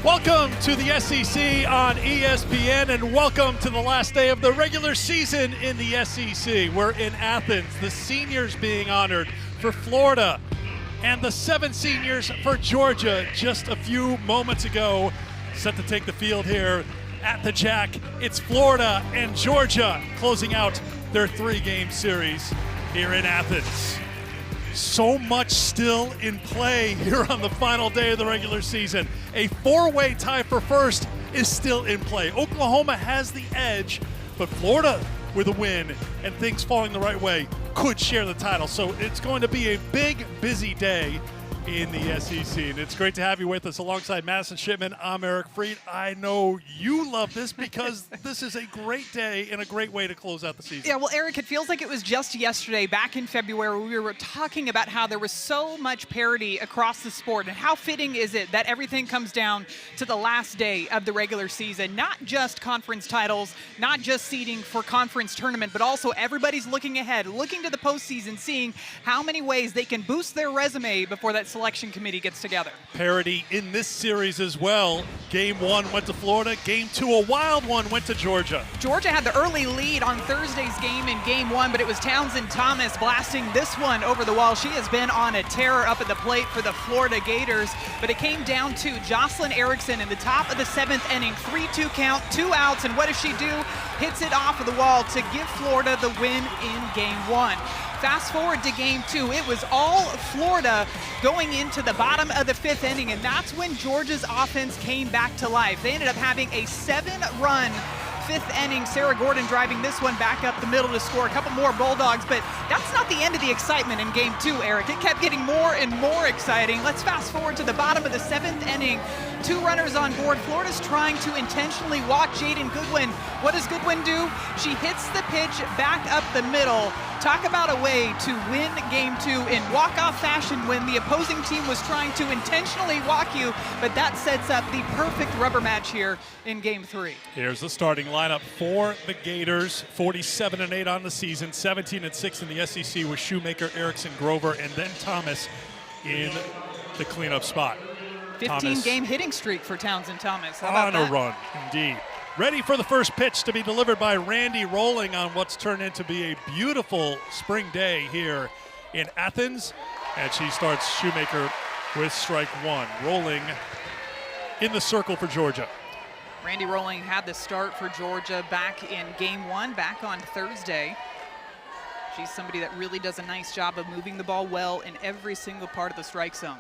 Welcome to the SEC on ESPN, and welcome to the last day of the regular season in the SEC. We're in Athens, the seniors being honored for Florida, and the 7 seniors for Georgia just a few moments ago. Set to take the field here at the Jack. It's Florida and Georgia closing out their 3-game series here in Athens. So much still in play here on the final day of the regular season. A 4-way tie for first is still in play. Oklahoma has the edge, but Florida with a win and things falling the right way could share the title. So it's going to be a big, busy day in the SEC. And it's great to have you with us alongside Madison Shipman. I'm Eric Freed. I know you love this because this is a great day and a great way to close out the season. Yeah, well, Eric, it feels like it was just yesterday, back in February, we were talking about how there was so much parity across the sport, and how fitting is it that everything comes down to the last day of the regular season. Not just conference titles, not just seeding for conference tournament, but also everybody's looking ahead, looking to the postseason, seeing how many ways they can boost their resume before that selection committee gets together. Parity in this series as well. Game 1 went to Florida. Game 2, a wild one, went to Georgia. Georgia had the early lead on Thursday's game in Game 1, but it was Townsend Thomas blasting this one over the wall. She has been on a tear up at the plate for the Florida Gators, but it came down to Jocelyn Erickson in the top of the 7th inning. 3-2 count, 2 outs, and what does she do? Hits it off of the wall to give Florida the win in Game 1. Fast forward to Game 2, it was all Florida going into the bottom of the 5th inning, and that's when Georgia's offense came back to life. They ended up having a 7-run 5th inning. Sarah Gordon driving this one back up the middle to score a couple more Bulldogs, but that's not the end of the excitement in Game 2, Eric. It kept getting more and more exciting. Let's fast forward to the bottom of the 7th inning. 2 runners on board. Florida's trying to intentionally walk Jaden Goodwin. What does Goodwin do? She hits the pitch back up the middle. Talk about a way to win Game 2 in walk-off fashion when the opposing team was trying to intentionally walk you, but that sets up the perfect rubber match here in Game 3. Here's the starting lineup for the Gators. 47-8 on the season, 17-6 in the SEC with Shoemaker, Erickson, Grover, and then Thomas in the cleanup spot. 15-game hitting streak for Townsend Thomas. How about on that? a run, indeed. Ready for the first pitch to be delivered by Randy Rolling on what's turned into be a beautiful spring day here in Athens. And she starts Shoemaker with strike 1. Rolling in the circle for Georgia. Randy Rolling had the start for Georgia back in Game 1, back on Thursday. She's somebody that really does a nice job of moving the ball well in every single part of the strike zone.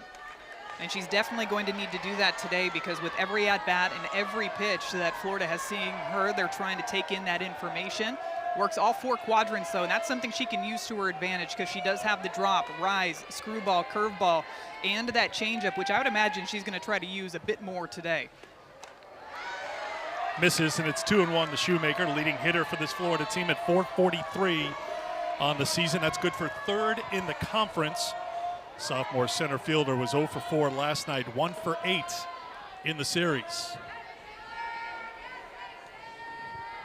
And she's definitely going to need to do that today, because with every at-bat and every pitch that Florida has seen her, they're trying to take in that information. Works all 4 quadrants, though, and that's something she can use to her advantage, because she does have the drop, rise, screwball, curveball, and that changeup, which I would imagine she's going to try to use a bit more today. Misses, and it's 2-1 to Shoemaker, leading hitter for this Florida team at .443 on the season. That's good for 3rd in the conference. Sophomore center fielder was 0 for 4 last night, 1 for 8 in the series.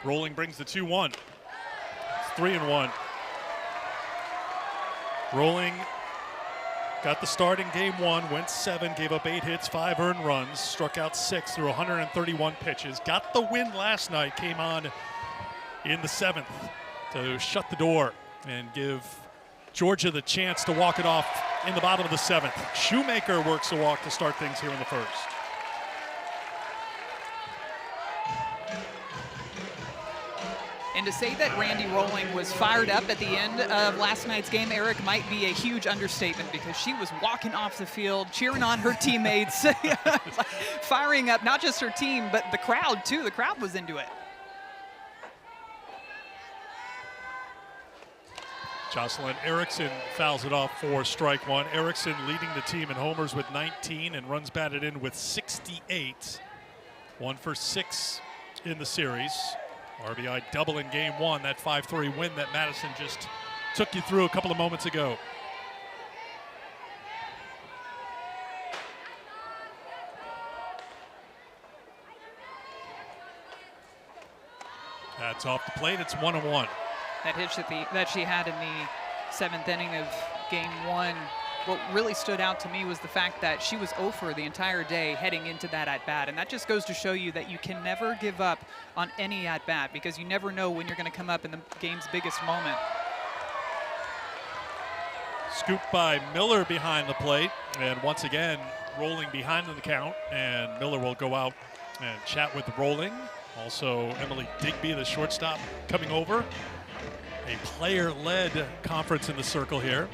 Rolling brings the 2-1. It's 3-1. Rolling got the start in Game 1, went 7, gave up 8 hits, 5 earned runs, struck out 6 through 131 pitches. Got the win last night, came on in the 7th to shut the door and give Georgia the chance to walk it off in the bottom of the 7th. Shoemaker works the walk to start things here in the 1st. And to say that Randy Rolling was fired up at the end of last night's game, Eric, might be a huge understatement, because she was walking off the field, cheering on her teammates, firing up not just her team, but the crowd too. The crowd was into it. Jocelyn Erickson fouls it off for strike 1. Erickson leading the team in homers with 19 and runs batted in with 68. 1 for 6 in the series. RBI double in Game 1, that 5-3 win that Madison just took you through a couple of moments ago. That's off the plate. It's 1-1. That hitch that she had in the 7th inning of Game 1 what really stood out to me was the fact that she was 0 for the entire day heading into that at-bat. And that just goes to show you that you can never give up on any at-bat because you never know when you're going to come up in the game's biggest moment. Scooped by Miller behind the plate, and once again, Rolling behind in the count, and Miller will go out and chat with Rolling. Also, Emily Digby, the shortstop, coming over. A player-led conference in the circle here.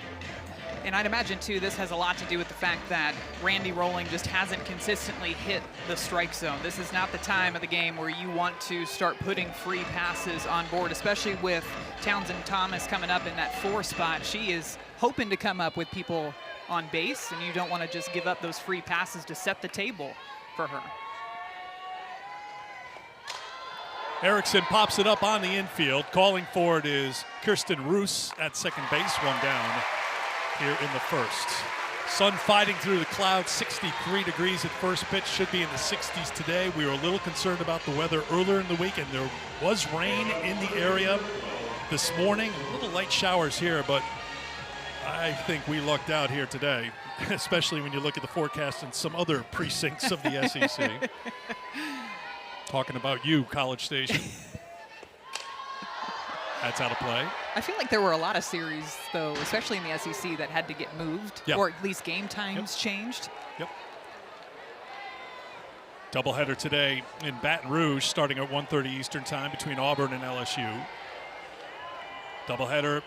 And I'd imagine, too, this has a lot to do with the fact that Randy Rolling just hasn't consistently hit the strike zone. This is not the time of the game where you want to start putting free passes on board, especially with Townsend Thomas coming up in that 4 spot. She is hoping to come up with people on base, and you don't want to just give up those free passes to set the table for her. Erickson pops it up on the infield. Calling for it is Kirsten Roos at second base, 1 down here in the first. Sun fighting through the clouds, 63 degrees at first pitch, should be in the 60s today. We were a little concerned about the weather earlier in the week, and there was rain in the area this morning. Little light showers here, but I think we lucked out here today, especially when you look at the forecast in some other precincts of the SEC. Talking about you, College Station. That's out of play. I feel like there were a lot of series, though, especially in the SEC, that had to get moved, or at least game times changed. Yep. Doubleheader today in Baton Rouge, starting at 1:30 Eastern Time between Auburn and LSU. Doubleheader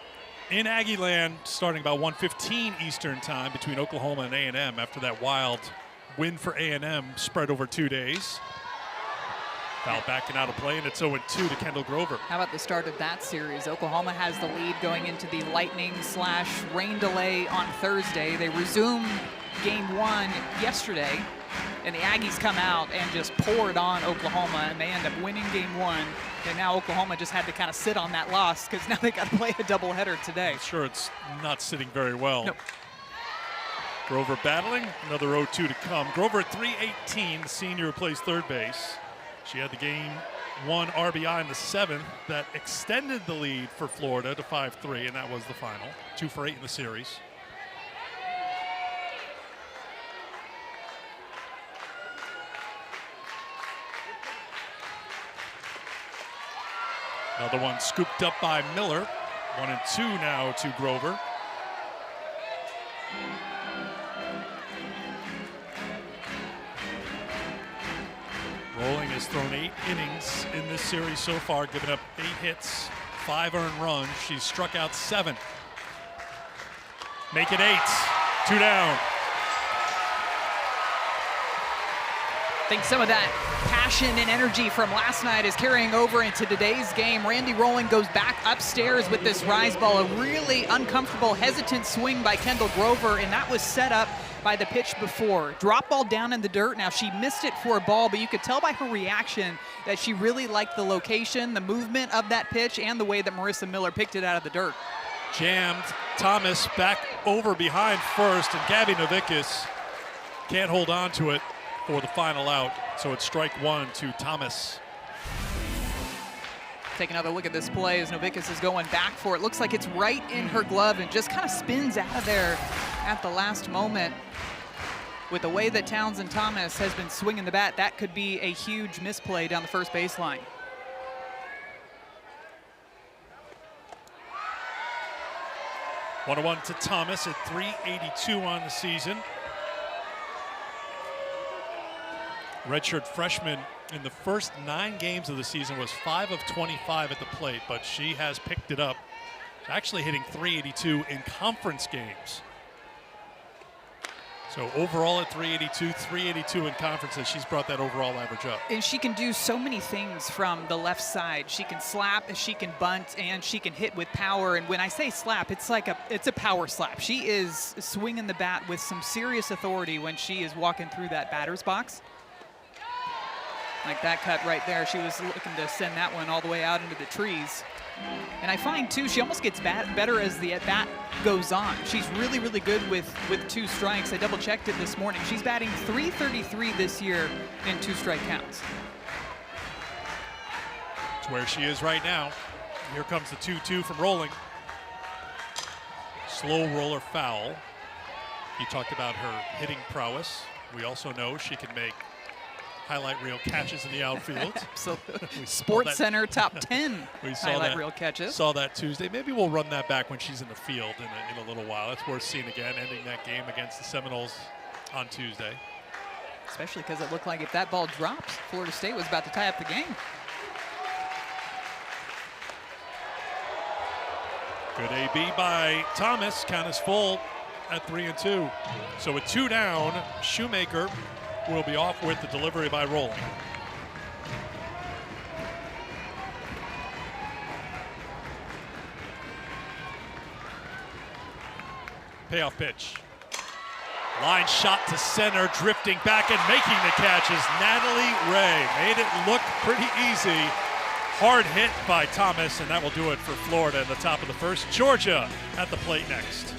in Aggieland, starting about 1:15 Eastern Time between Oklahoma and A&M after that wild win for A&M spread over 2 days. Foul backing out of play, and it's 0-2 to Kendall Grover. How about the start of that series? Oklahoma has the lead going into the lightning/rain delay on Thursday. They resume game 1 yesterday, and the Aggies come out and just pour it on Oklahoma, and they end up winning game 1. And now Oklahoma just had to kind of sit on that loss because now they got to play a doubleheader today. I'm sure it's not sitting very well. Nope. Grover battling, another 0-2 to come. Grover at 318, the senior who plays third base. She had the game 1 RBI in the 7th that extended the lead for Florida to 5-3, and that was the final. 2 for 8 in the series. Another one scooped up by Miller. 1-2 now to Grover. Rolling has thrown 8 innings in this series so far, giving up 8 hits, 5 earned runs. She's struck out 7. Make it 8. 2 down. I think some of that passion and energy from last night is carrying over into today's game. Randy Rolling goes back upstairs with this rise ball, a really uncomfortable, hesitant swing by Kendall Grover, and that was set up by the pitch before. Drop ball down in the dirt. Now, she missed it for a ball, but you could tell by her reaction that she really liked the location, the movement of that pitch, and the way that Marissa Miller picked it out of the dirt. Jammed. Thomas back over behind first, and Gabby Novickas can't hold on to it for the final out. So it's strike 1 to Thomas. Take another look at this play as Novickas is going back for it. Looks like it's right in her glove and just kind of spins out of there at the last moment. With the way that Townsend Thomas has been swinging the bat, that could be a huge misplay down the first baseline. One to Thomas at 382 on the season. Redshirt freshman in the first 9 games of the season was 5 of 25 at the plate, but she has picked it up. Actually hitting 382 in conference games. So overall at 382, 382 in conferences, she's brought that overall average up. And she can do so many things from the left side. She can slap, she can bunt, and she can hit with power. And when I say slap, it's a power slap. She is swinging the bat with some serious authority when she is walking through that batter's box. Like that cut right there, she was looking to send that one all the way out into the trees. And I find, too, she almost gets better as the at-bat goes on. She's really, really good with 2 strikes. I double-checked it this morning. She's batting .333 this year in 2-strike counts. It's where she is right now. Here comes the 2-2 from Rolling. Slow roller foul. You talked about her hitting prowess. We also know she can make highlight reel catches in the outfield. Absolutely. Sports Center top 10 highlight reel catches. Saw that Tuesday. Maybe we'll run that back when she's in the field in a little while. That's worth seeing again, ending that game against the Seminoles on Tuesday. Especially because it looked like if that ball drops, Florida State was about to tie up the game. Good AB by Thomas. Count is full at 3-2. So with 2 down, Shoemaker will be off with the delivery by Rolling. Payoff pitch. Line shot to center, drifting back and making the catch is Natalie Ray. Made it look pretty easy. Hard hit by Thomas, and that will do it for Florida in the top of the first. Georgia at the plate next.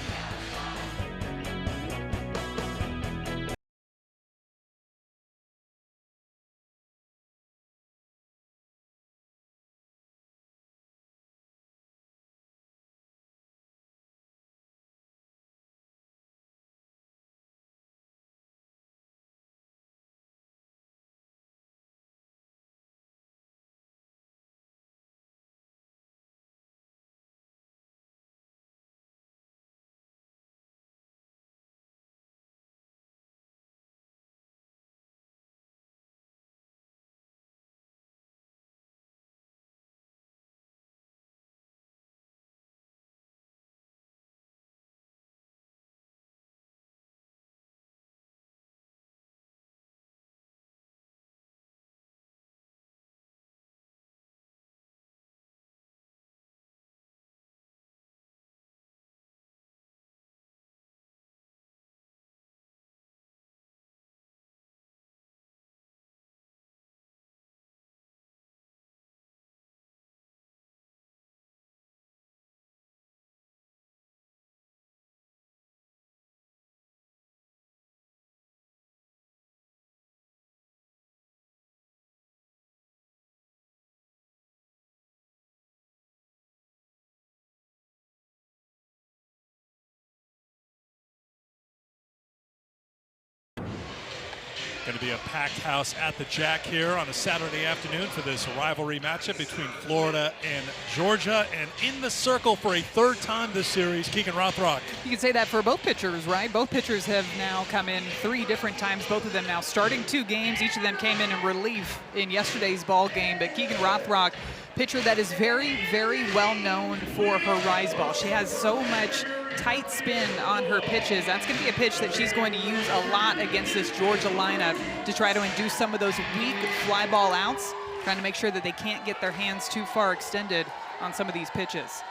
Going to be a packed house at the Jack here on a Saturday afternoon for this rivalry matchup between Florida and Georgia. And in the circle for a 3rd time this series, Keegan Rothrock. You can say that for both pitchers, right? Both pitchers have now come in 3 different times, both of them now starting 2 games. Each of them came in relief in yesterday's ball game. But Keegan Rothrock, pitcher that is very, very well known for her rise ball. She has so much tight spin on her pitches. That's going to be a pitch that she's going to use a lot against this Georgia lineup to try to induce some of those weak fly ball outs, trying to make sure that they can't get their hands too far extended on some of these pitches.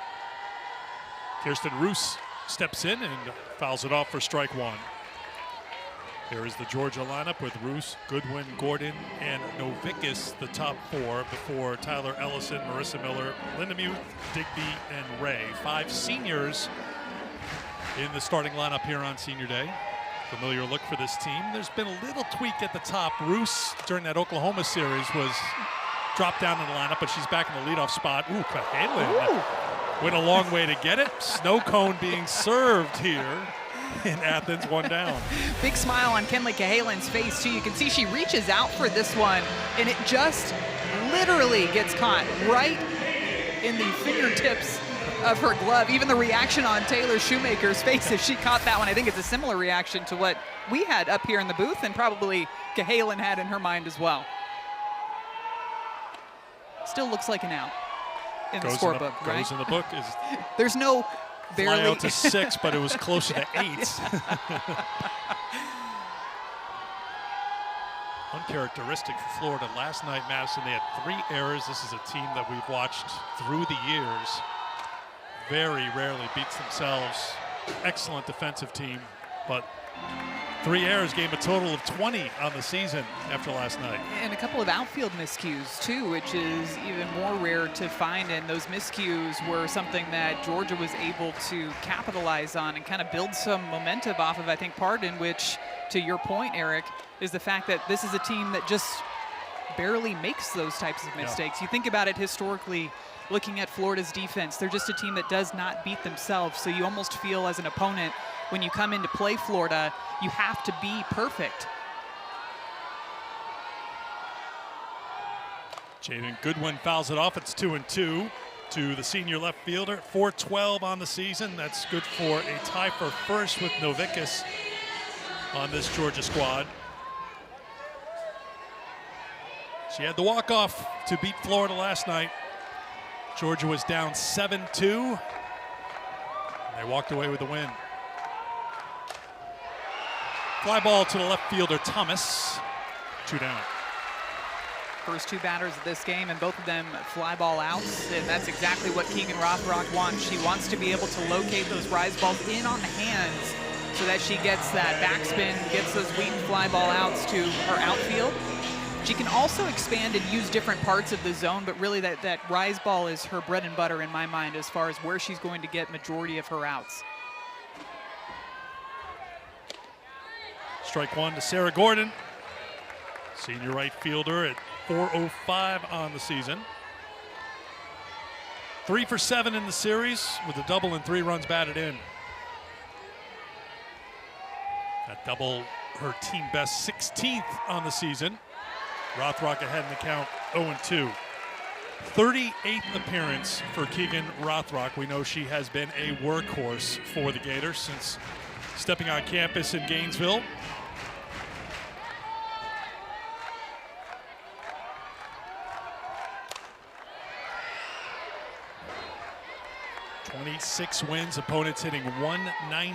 Kirsten Roos steps in and fouls it off for strike 1. Here is the Georgia lineup with Roos, Goodwin, Gordon, and Novickis, the top 4, before Tyler Ellison, Marissa Miller, Lindemuth, Digby, and Ray. 5 seniors in the starting lineup here on Senior Day. Familiar look for this team. There's been a little tweak at the top. Roos, during that Oklahoma series, was dropped down in the lineup, but she's back in the leadoff spot. Ooh, Cahalan went a long way to get it. Snow cone being served here in Athens, 1 down. Big smile on Kenleigh Cahalan's face, too. You can see she reaches out for this one, and it just literally gets caught right in the fingertips of her glove. Even the reaction on Taylor Shoemaker's face as she caught that one, I think it's a similar reaction to what we had up here in the booth and probably Cahalan had in her mind as well. Still looks like an out in the scorebook, right? Goes in the book. There's no barely. Fly out to 6, but it was closer to 8. Uncharacteristic for Florida. Last night, Madison, they had 3 errors. This is a team that we've watched through the years. Very rarely beats themselves. Excellent defensive team, but 3 errors gave a total of 20 on the season after last night. And a couple of outfield miscues too, which is even more rare to find, and those miscues were something that Georgia was able to capitalize on and kind of build some momentum off of, I think, part in which, to your point, Eric, is the fact that this is a team that just barely makes those types of mistakes. You think about it historically, looking at Florida's defense, they're just a team that does not beat themselves. So you almost feel as an opponent, when you come in to play Florida, you have to be perfect. Jaden Goodwin fouls it off. It's 2-2 to the senior left fielder. 4-12 on the season. That's good for a tie for first with Novicus on this Georgia squad. She had the walk-off to beat Florida last night. Georgia was down 7-2. They walked away with the win. Fly ball to the left fielder, Thomas. 2 down. First 2 batters of this game, and both of them fly ball outs, and that's exactly what Keegan Rothrock wants. She wants to be able to locate those rise balls in on the hands so that she gets that backspin, gets those Wheaton fly ball outs to her outfield. She can also expand and use different parts of the zone, but really that rise ball is her bread and butter in my mind as far as where she's going to get majority of her outs. Strike 1 to Sarah Gordon, senior right fielder at 4.05 on the season. 3 for 7 in the series with a double and 3 runs batted in. That double, her team best 16th on the season. Rothrock ahead in the count, 0-2. 38th appearance for Keegan Rothrock. We know she has been a workhorse for the Gators since stepping on campus in Gainesville. .26 wins, opponents hitting .190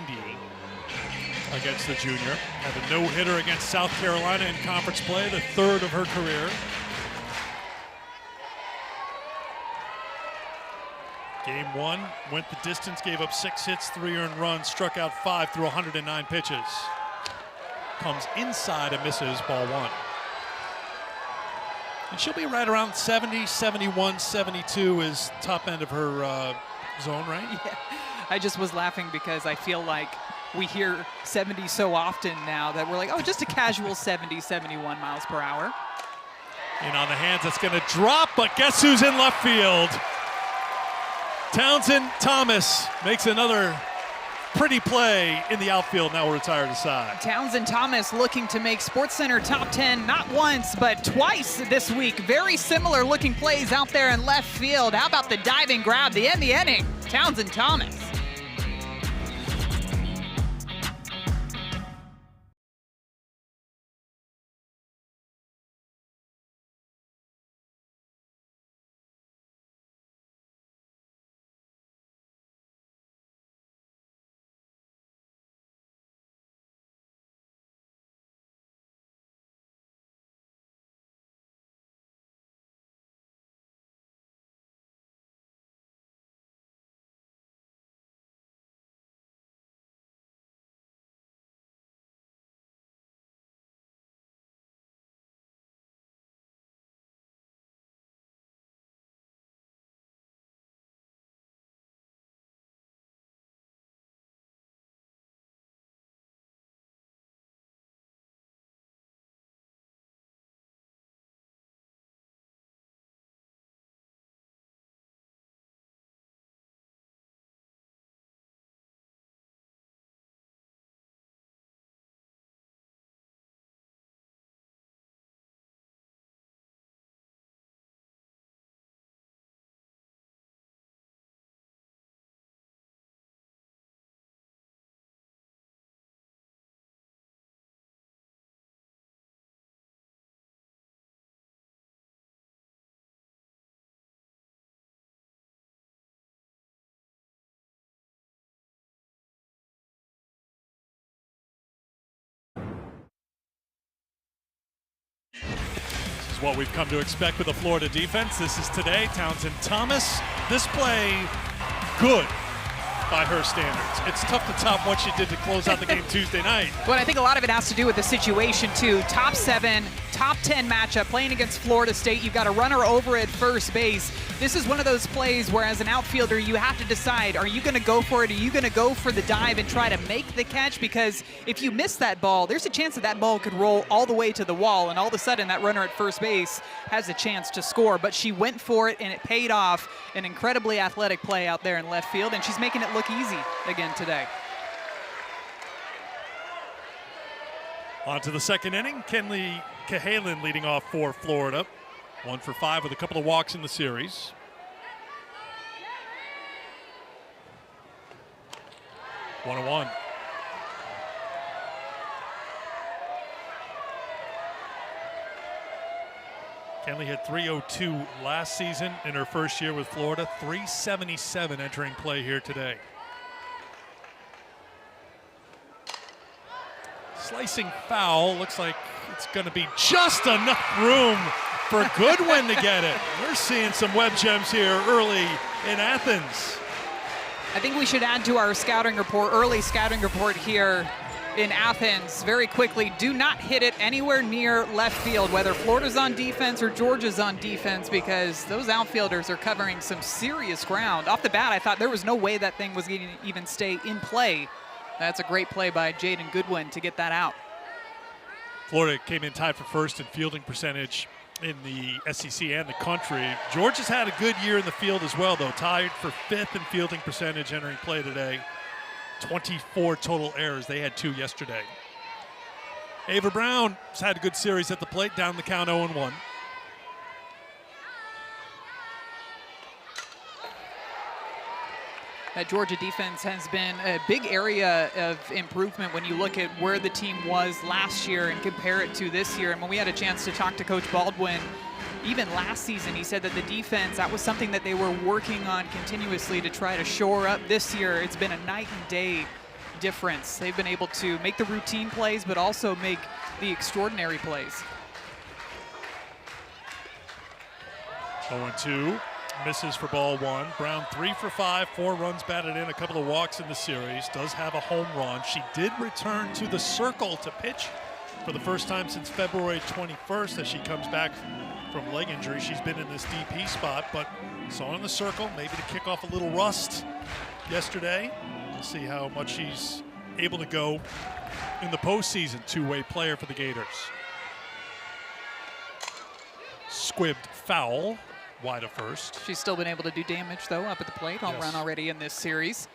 against the junior. Had a no-hitter against South Carolina in conference play, the 3rd of her career. Game 1 went the distance, gave up 6 hits, 3 earned runs, struck out 5 through 109 pitches. Comes inside and misses, ball 1. And she'll be right around 70, 71, 72 is top end of her zone, right? Yeah, I just was laughing because I feel like we hear 70 so often now that we're like, oh, just a casual 70, 71 miles per hour. In on the hands, it's going to drop, but guess who's in left field? Townsend Thomas makes another pretty play in the outfield, now retired aside. Townsend Thomas looking to make SportsCenter top 10 not once but twice this week. Very similar looking plays out there in left field. How about the diving grab, the end the inning? Townsend Thomas. This is what we've come to expect with the Florida defense. This is today, Townsend Thomas. This play, good by her standards. It's tough to top what she did to close out the game Tuesday night. But I think a lot of it has to do with the situation too. Top 7, top top 10 matchup playing against Florida State. You've got a runner over at first base. This is one of those plays where as an outfielder you have to decide, are you going to go for it? Are you going to go for the dive and try to make the catch? Because if you miss that ball, there's a chance that that ball could roll all the way to the wall, and all of a sudden that runner at first base has a chance to score. But she went for it and it paid off. An incredibly athletic play out there in left field, and she's making it look easy again today. On to the second inning. Kenleigh Cahalan leading off for Florida. 1 for 5 with a couple of walks in the series. One and one. Kenleigh hit .302 last season in her first year with Florida. .377 entering play here today. Slicing foul. Looks like it's going to be just enough room for Goodwin to get it. We're seeing some web gems here early in Athens. I think we should add to our scouting report, early scouting report here in Athens very quickly. Do not hit it anywhere near left field, whether Florida's on defense or Georgia's on defense, because those outfielders are covering some serious ground. Off the bat, I thought there was no way that thing was going to even stay in play. That's a great play by Jaden Goodwin to get that out. Florida came in tied for first in fielding percentage in the SEC and the country. Georgia's had a good year in the field as well, though. Tied for 5th in fielding percentage entering play today. 24 total errors. They had 2 yesterday. Ava Brown has had a good series at the plate, down the count 0-1. That Georgia defense has been a big area of improvement when you look at where the team was last year and compare it to this year. And when we had a chance to talk to Coach Baldwin, even last season, he said that the defense, that was something that they were working on continuously to try to shore up. This year, it's been a night and day difference. They've been able to make the routine plays, but also make the extraordinary plays. 0-2. Misses for ball 1. Brown 3 for 5, 4 runs batted in, a couple of walks in the series. Does have a home run. She did return to the circle to pitch for the first time since February 21st as she comes back from leg injury. She's been in this DP spot, but saw in the circle, maybe to kick off a little rust yesterday. We'll see how much she's able to go in the postseason. Two-way player for the Gators. Squibbed foul. Wide of first. She's still been able to do damage, though, up at the plate. Home run already in this series.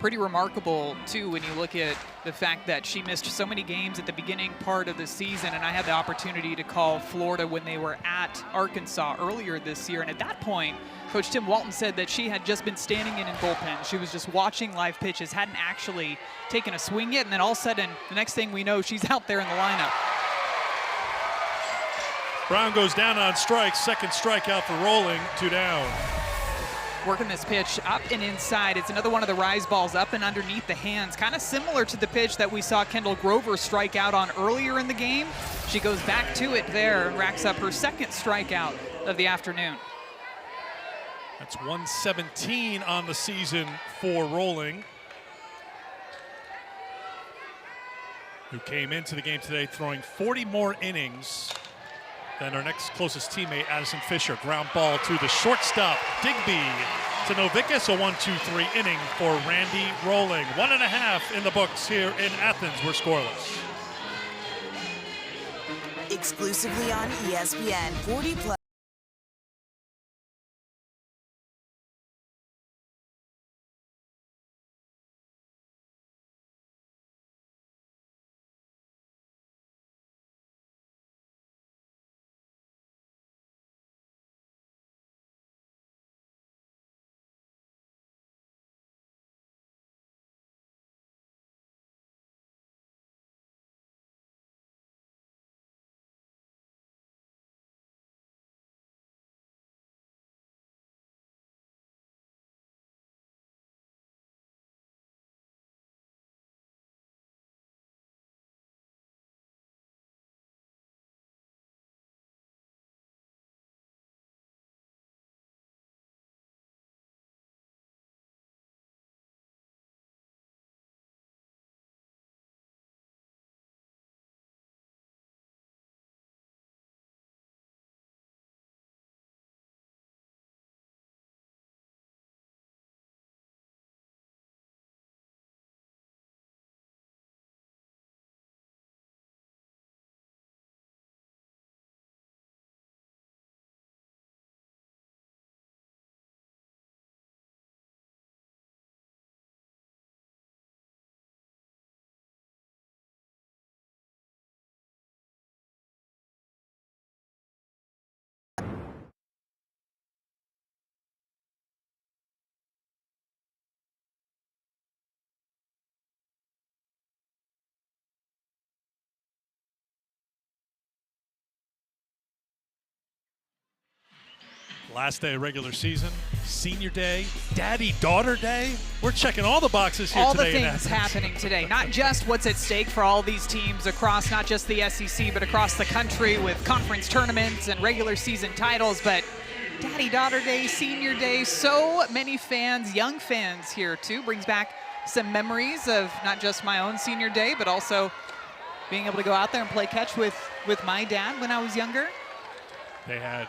Pretty remarkable, too, when you look at the fact that she missed so many games at the beginning part of the season, and I had the opportunity to call Florida when they were at Arkansas earlier this year, and at that point, Coach Tim Walton said that she had just been standing in bullpen. She was just watching live pitches, hadn't actually taken a swing yet, and then all of a sudden, the next thing we know, she's out there in the lineup. Brown goes down on strikes. Second strikeout for Rolling. 2 down. Working this pitch up and inside. It's another one of the rise balls up and underneath the hands. Kind of similar to the pitch that we saw Kendall Grover strike out on earlier in the game. She goes back to it there and racks up her second strikeout of the afternoon. That's 117 on the season for Rolling, who came into the game today throwing 40 more innings than our next closest teammate, Addison Fisher. Ground ball to the shortstop, Digby to Novicus. A 1-2-3 inning for Randy Rolling. 1.5 in the books here in Athens. We're scoreless. Exclusively on ESPN 40+. Last day of regular season, senior day, daddy-daughter day. We're checking all the boxes here all today. All the in things Athens. happening today. Not just what's at stake for all these teams across not just the SEC, but across the country with conference tournaments and regular season titles, but daddy-daughter day, senior day, so many fans, young fans here too. Brings back some memories of not just my own senior day, but also being able to go out there and play catch with my dad when I was younger. They had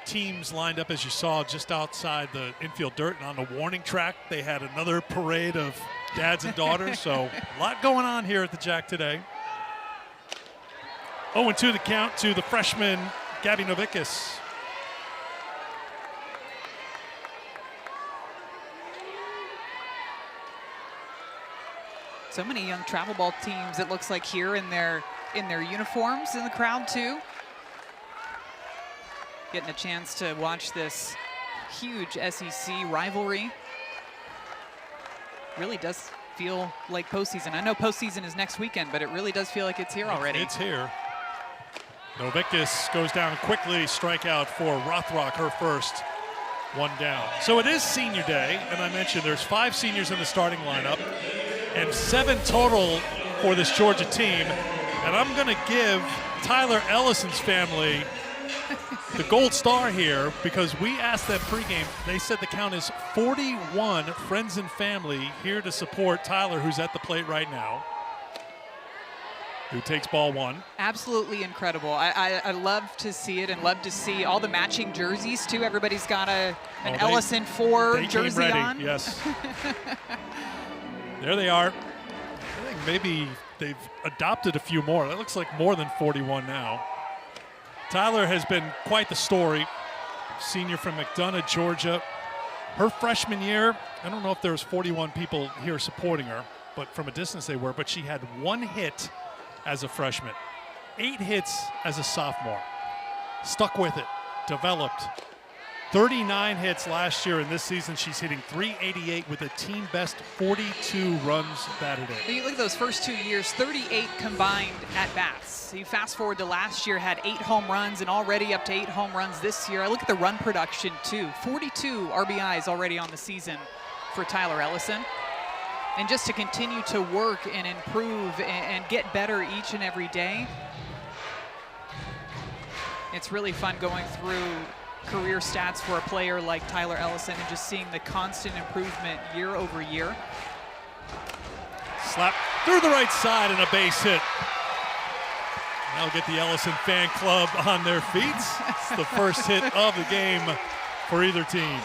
teams lined up, as you saw, just outside the infield dirt, and on the warning track they had another parade of dads and daughters. So a lot going on here at the Jack today. 0-2 the count to the freshman Gabby Novickas. So many young travel ball teams, it looks like, here in their uniforms in the crowd too. Getting a chance to watch this huge SEC rivalry. Really does feel like postseason. I know postseason is next weekend, but it really does feel like it's here already. It's here. Novickas goes down quickly, strikeout for Rothrock, her first, one down. So it is senior day, and I mentioned there's 5 seniors in the starting lineup and 7 total for this Georgia team. And I'm gonna give Tyler Ellison's family the gold star here, because we asked them pregame. They said the count is 41 friends and family here to support Tyler, who's at the plate right now, who takes ball 1. Absolutely incredible. I love to see it, and love to see all the matching jerseys too. Everybody's got an Ellison 4 jersey on. Yes. There they are. I think maybe they've adopted a few more. That looks like more than 41 now. Tyler has been quite the story. Senior from McDonough, Georgia. Her freshman year, I don't know if there was 41 people here supporting her, but from a distance they were, but she had 1 hit as a freshman, 8 hits as a sophomore. Stuck with it, developed. 39 hits last year, and this season she's hitting .388 with a team best 42 runs batted in. You look at those first 2 years, 38 combined at-bats. You fast forward to last year, had 8 home runs, and already up to 8 home runs this year. I look at the run production too. 42 RBIs already on the season for Tyler Ellison. And just to continue to work and improve and get better each and every day. It's really fun going through career stats for a player like Tyler Ellison and just seeing the constant improvement year over year. Slap through the right side and a base hit. That'll get the Ellison fan club on their feet. It's the first hit of the game for either team.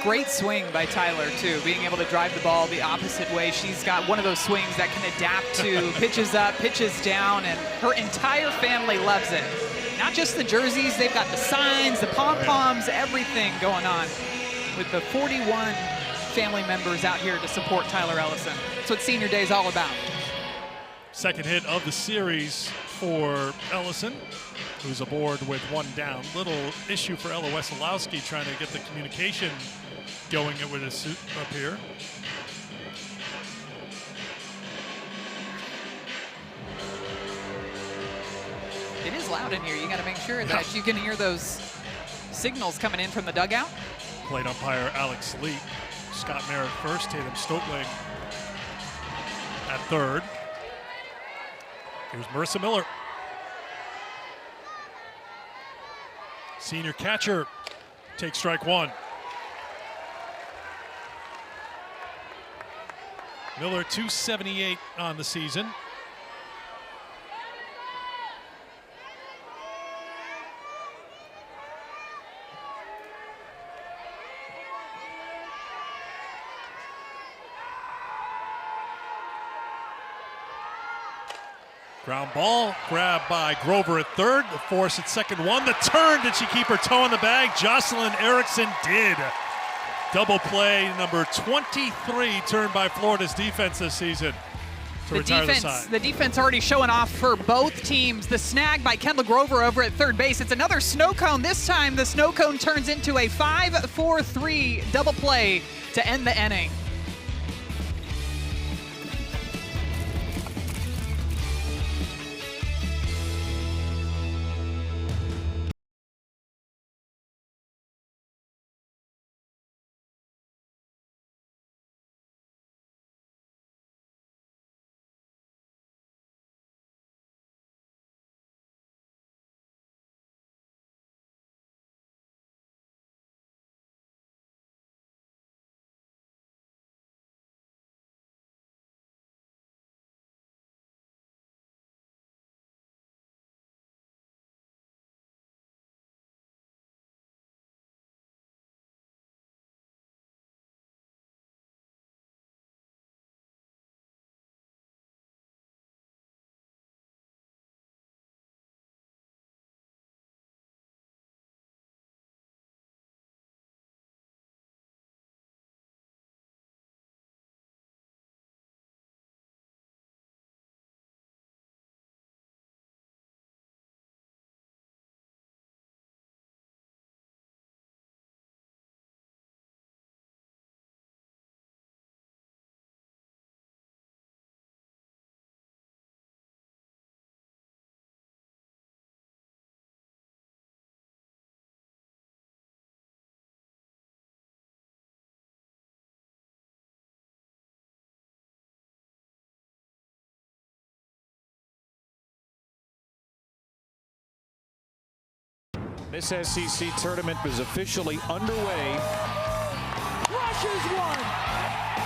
Great swing by Tyler too, being able to drive the ball the opposite way. She's got one of those swings that can adapt to pitches up, pitches down, and her entire family loves it. Not just the jerseys, they've got the signs, the pom-poms, everything going on with the 41 family members out here to support Tyler Ellison. That's what senior day is all about. Second hit of the series for Ellison, who's aboard with 1 down. Little issue for Ella Wesolowski trying to get the communication going with his suit up here. It is loud in here. You got to make sure that you can hear those signals coming in from the dugout. Plate umpire Alex Lee. Scott Merritt first, Tatum Stotling at third. Here's Marissa Miller. Senior catcher takes strike 1. Miller .278 on the season. Ground ball grabbed by Grover at third. The force at second 1. The turn, did she keep her toe in the bag? Jocelyn Erickson did. Double play number 23 turned by Florida's defense this season to retire the side. The defense already showing off for both teams. The snag by Kendall Grover over at third base. It's another snow cone. This time the snow cone turns into a 5-4-3 double play to end the inning. This SEC tournament is officially underway. Rushes one.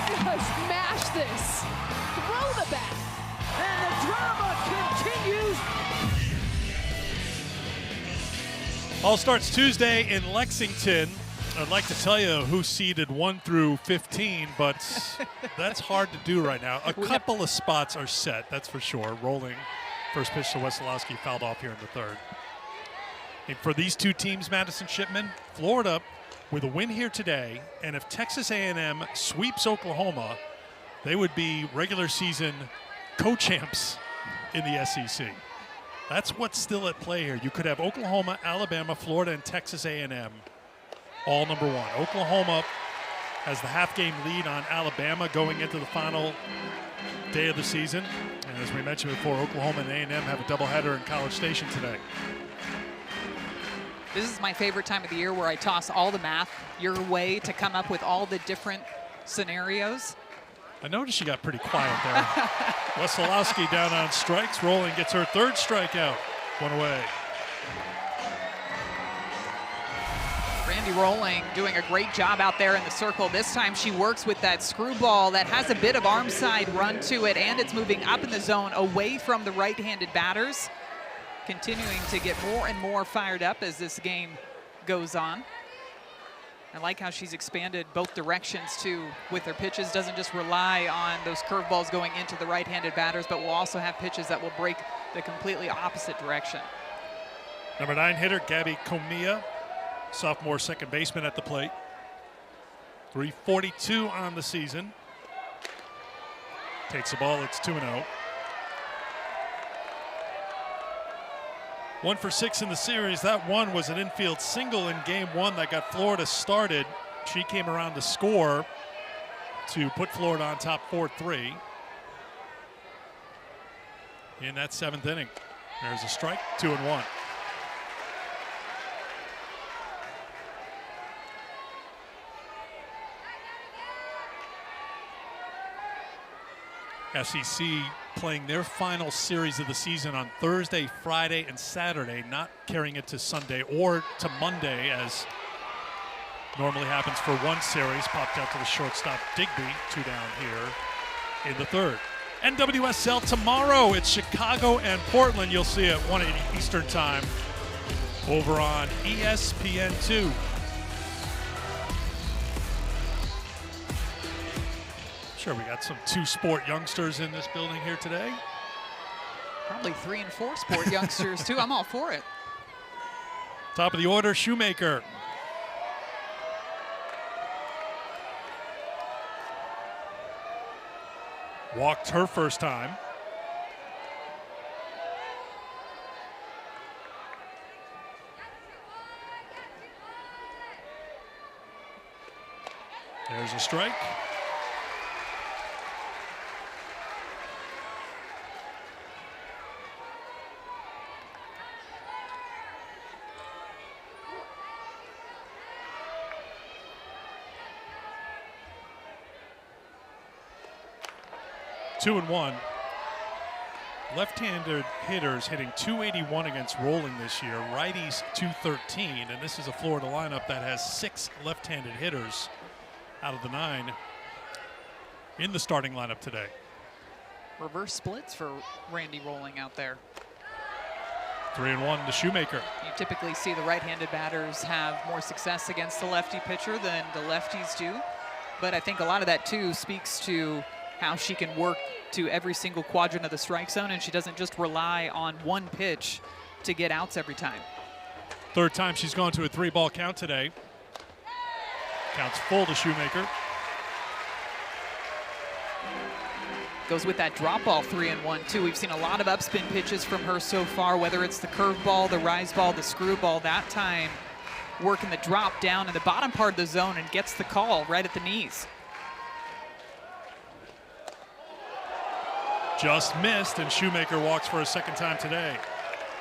Just smash this. Throw the bat. And the drama continues. All starts Tuesday in Lexington. I'd like to tell you who's seeded 1 through 15, but that's hard to do right now. A couple of spots are set, that's for sure. Rolling first pitch to Wesolowski, fouled off here in the third. And for these two teams, Madison Shipman, Florida with a win here today, and if Texas A&M sweeps Oklahoma, they would be regular season co-champs in the SEC. That's what's still at play here. You could have Oklahoma, Alabama, Florida, and Texas A&M all number one. Oklahoma has the half-game lead on Alabama going into the final day of the season. And as we mentioned before, Oklahoma and A&M have a doubleheader in College Station today. This is my favorite time of the year where I toss all the math your way to come up with all the different scenarios. I noticed she got pretty quiet there. Wesolowski down on strikes. Rolling gets her third strikeout. One away. Randy Rolling doing a great job out there in the circle. This time she works with that screwball that has a bit of arm side run to it, and it's moving up in the zone away from the right-handed batters. Continuing to get more and more fired up as this game goes on. I like how she's expanded both directions too with her pitches. Doesn't just rely on those curveballs going into the right-handed batters, but will also have pitches that will break the completely opposite direction. Number 9 hitter, Gabby Comia, sophomore second baseman at the plate. 342 on the season. Takes the ball, it's 2-0. 1 for 6 in the series. That one was an infield single in game 1 that got Florida started. She came around to score to put Florida on top 4-3 in that 7th inning. There's a strike, 2-1. SEC playing their final series of the season on Thursday, Friday, and Saturday, not carrying it to Sunday or to Monday as normally happens for one series. Popped out to the shortstop Digby, 2 down here in the third. NWSL tomorrow, it's Chicago and Portland. You'll see it 1:80 Eastern time over on ESPN2. Sure, we got some 2-sport youngsters in this building here today. Probably 3 and 4 sport youngsters too. I'm all for it. Top of the order, Shoemaker. Walked her first time. There's a strike. Two and one. Left-handed hitters hitting .281 against Rolling this year. Righties .213, and this is a Florida lineup that has 6 left-handed hitters out of the 9 in the starting lineup today. Reverse splits for Randy Rolling out there. 3-1 to Shoemaker. You typically see the right-handed batters have more success against the lefty pitcher than the lefties do, but I think a lot of that too speaks to how she can work to every single quadrant of the strike zone, and she doesn't just rely on one pitch to get outs every time. Third time she's gone to a 3-ball count today. Counts full to Shoemaker. Goes with that drop ball 3-1 too. We've seen a lot of upspin pitches from her so far, whether it's the curveball, the rise ball, the screwball. That time working the drop down in the bottom part of the zone and gets the call right at the knees. Just missed, and Shoemaker walks for a second time today.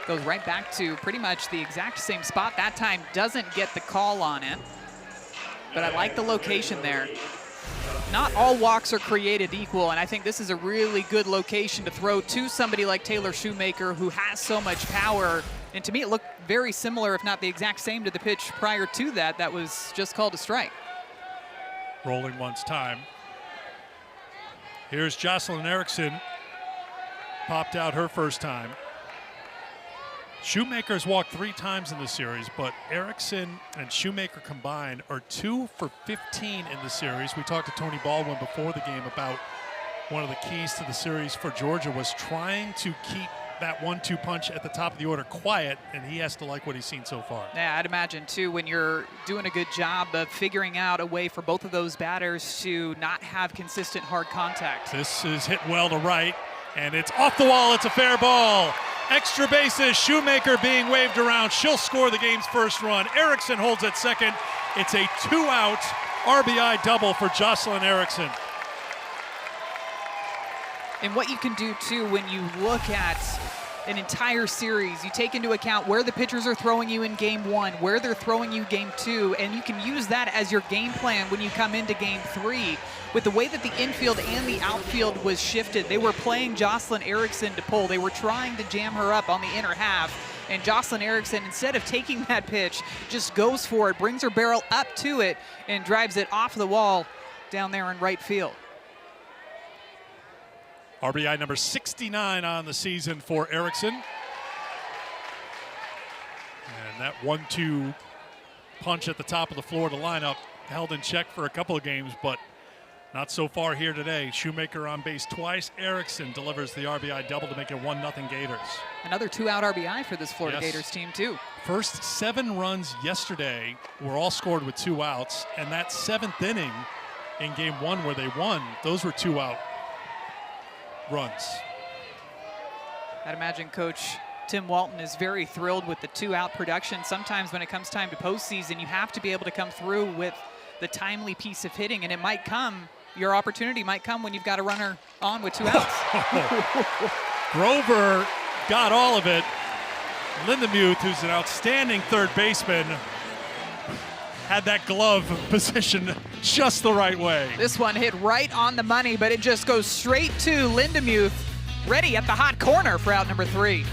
Goes right back to pretty much the exact same spot. That time doesn't get the call on it, but I like the location there. Not all walks are created equal, and I think this is a really good location to throw to somebody like Taylor Shoemaker, who has so much power And to me, it looked very similar, if not the exact same, to the pitch prior to that. That was just called a strike. Rolling one's time. Here's Jocelyn Erickson. Popped out her first time. Shoemaker's walked 3 times in the series, but Erickson and Shoemaker combined are 2 for 15 in the series. We talked to Tony Baldwin before the game about one of the keys to the series for Georgia was trying to keep that 1-2 punch at the top of the order quiet, and he has to like what he's seen so far. Yeah, I'd imagine, too, when you're doing a good job of figuring out a way for both of those batters to not have consistent hard contact. This is hit well to right, and it's off the wall. It's a fair ball. Extra bases, Shoemaker being waved around. She'll score the game's first run. Erickson holds at second. It's a 2-out RBI double for Jocelyn Erickson. And what you can do, too, when you look at an entire series, you take into account where the pitchers are throwing you in game 1, where they're throwing you game 2, and you can use that as your game plan when you come into game 3. With the way that the infield and the outfield was shifted, they were playing Jocelyn Erickson to pull. They were trying to jam her up on the inner half, and Jocelyn Erickson, instead of taking that pitch, just goes for it, brings her barrel up to it, and drives it off the wall down there in right field. RBI number 69 on the season for Erickson. And that 1-2 punch at the top of the Florida lineup held in check for a couple of games, but not so far here today. Shoemaker on base twice. Erickson delivers the RBI double to make it 1-0 Gators. Another 2-out RBI for this Florida Gators team, too. First 7 runs yesterday were all scored with 2 outs, and that 7th inning in game 1 where they won, those were 2-out runs. I'd imagine Coach Tim Walton is very thrilled with the 2-out production. Sometimes when it comes time to postseason, you have to be able to come through with the timely piece of hitting, and it might come, your opportunity might come when you've got a runner on with 2 outs. Grover got all of it. Lindemuth, who's an outstanding third baseman, had that glove positioned just the right way. This one hit right on the money, but it just goes straight to Lindemuth, ready at the hot corner for out number 3.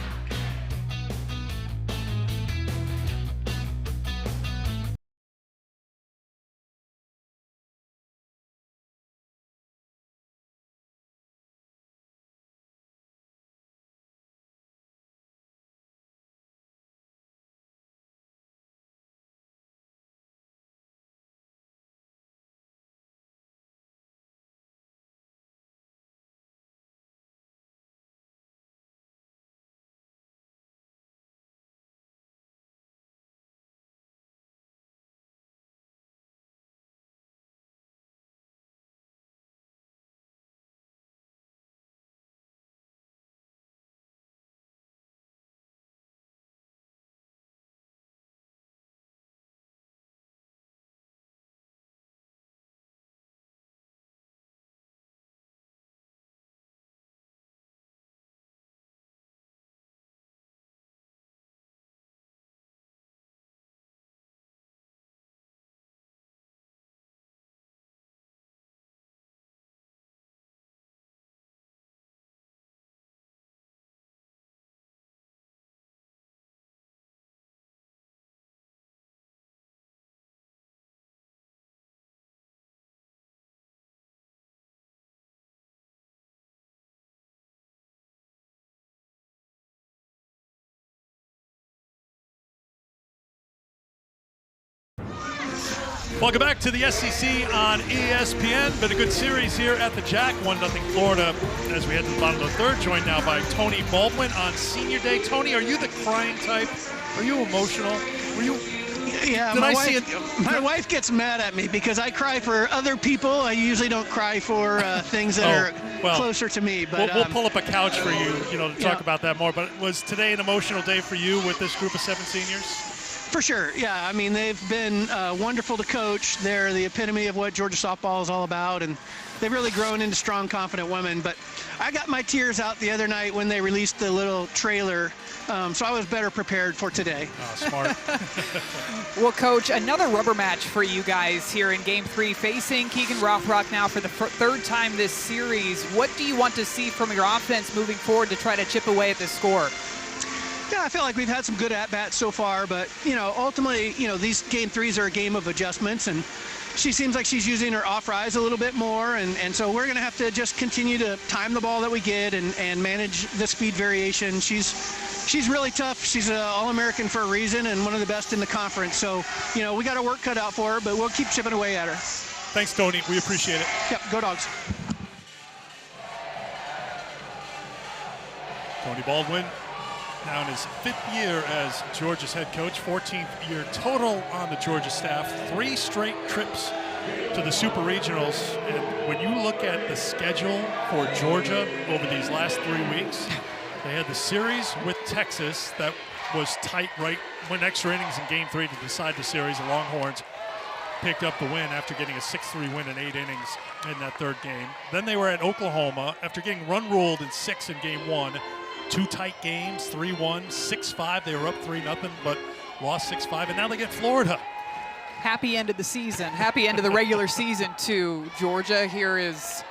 Welcome back to the SEC on ESPN. Been a good series here at the Jack. 1-0 Florida as we head to the bottom of the third. Joined now by Tony Baldwin on Senior Day. Tony, are you the crying type? Are you emotional? Were you? Yeah, my wife gets mad at me because I cry for other people. I usually don't cry for things that are closer to me. But we'll pull up a couch for you, to talk about that more. But was today an emotional day for you with this group of 7 seniors? For sure, yeah. I mean, they've been wonderful to coach. They're the epitome of what Georgia softball is all about, and they've really grown into strong, confident women. But I got my tears out the other night when they released the little trailer, so I was better prepared for today. Oh, smart. Well, Coach, another rubber match for you guys here in Game 3, facing Keegan Rothrock now for the 3rd time this series. What do you want to see from your offense moving forward to try to chip away at this score? Yeah, I feel like we've had some good at-bats so far, but, ultimately, these game threes are a game of adjustments, and she seems like she's using her off-rise a little bit more, and so we're going to have to just continue to time the ball that we get and manage the speed variation. She's really tough. She's an All-American for a reason and one of the best in the conference. So, we got our work cut out for her, but we'll keep chipping away at her. Thanks, Tony. We appreciate it. Yep, go Dogs. Tony Baldwin, now in his 5th year as Georgia's head coach, 14th year total on the Georgia staff, 3 straight trips to the Super Regionals. And when you look at the schedule for Georgia over these last 3 weeks, they had the series with Texas that was tight, right? Went extra innings in Game 3 to decide the series. The Longhorns picked up the win after getting a 6-3 win in 8 innings in that 3rd game. Then they were at Oklahoma after getting run-ruled in 6 in Game 1. 2 tight games, 3-1, 6-5. They were up 3-0, but lost 6-5, and now they get Florida. Happy end of the season. Happy end of the regular season to Georgia. Here is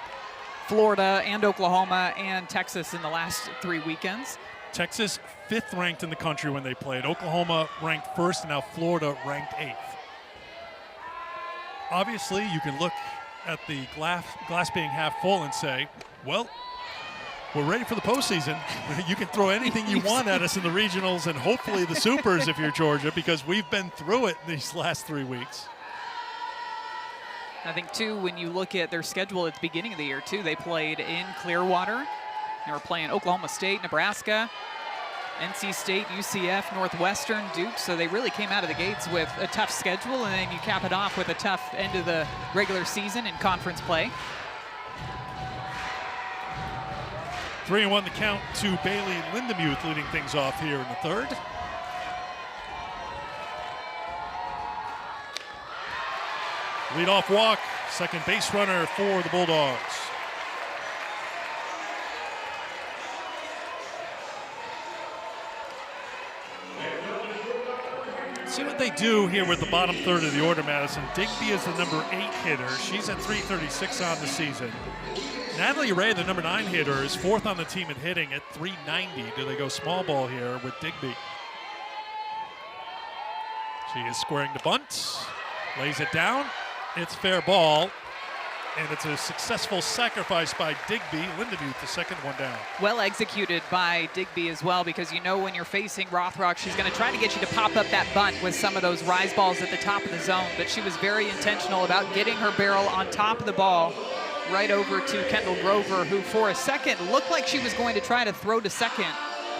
Florida and Oklahoma and Texas in the last 3 weekends. Texas 5th ranked in the country when they played. Oklahoma ranked 1st, and now Florida ranked 8th. Obviously, you can look at the glass being half full and say, well, we're ready for the postseason. You can throw anything you want at us in the regionals and hopefully the supers if you're Georgia, because we've been through it these last 3 weeks. I think, too, when you look at their schedule at the beginning of the year, too, they played in Clearwater. They were playing Oklahoma State, Nebraska, NC State, UCF, Northwestern, Duke. So they really came out of the gates with a tough schedule, and then you cap it off with a tough end of the regular season in conference play. 3-1 the count to Bailey Lindemuth, leading things off here in the 3rd. Leadoff walk, second base runner for the Bulldogs. See what they do here with the bottom 3rd of the order, Madison. Digby is the number 8 hitter. She's at 336 on the season. Natalie Ray, the number 9 hitter, is 4th on the team in hitting at 390. Do they go small ball here with Digby? She is squaring the bunt, lays it down. It's fair ball, and it's a successful sacrifice by Digby. Lindemuth, the second one down. Well executed by Digby as well, because you know when you're facing Rothrock, she's going to try to get you to pop up that bunt with some of those rise balls at the top of the zone, but she was very intentional about getting her barrel on top of the ball right over to Kendall Grover, who for a second looked like she was going to try to throw to second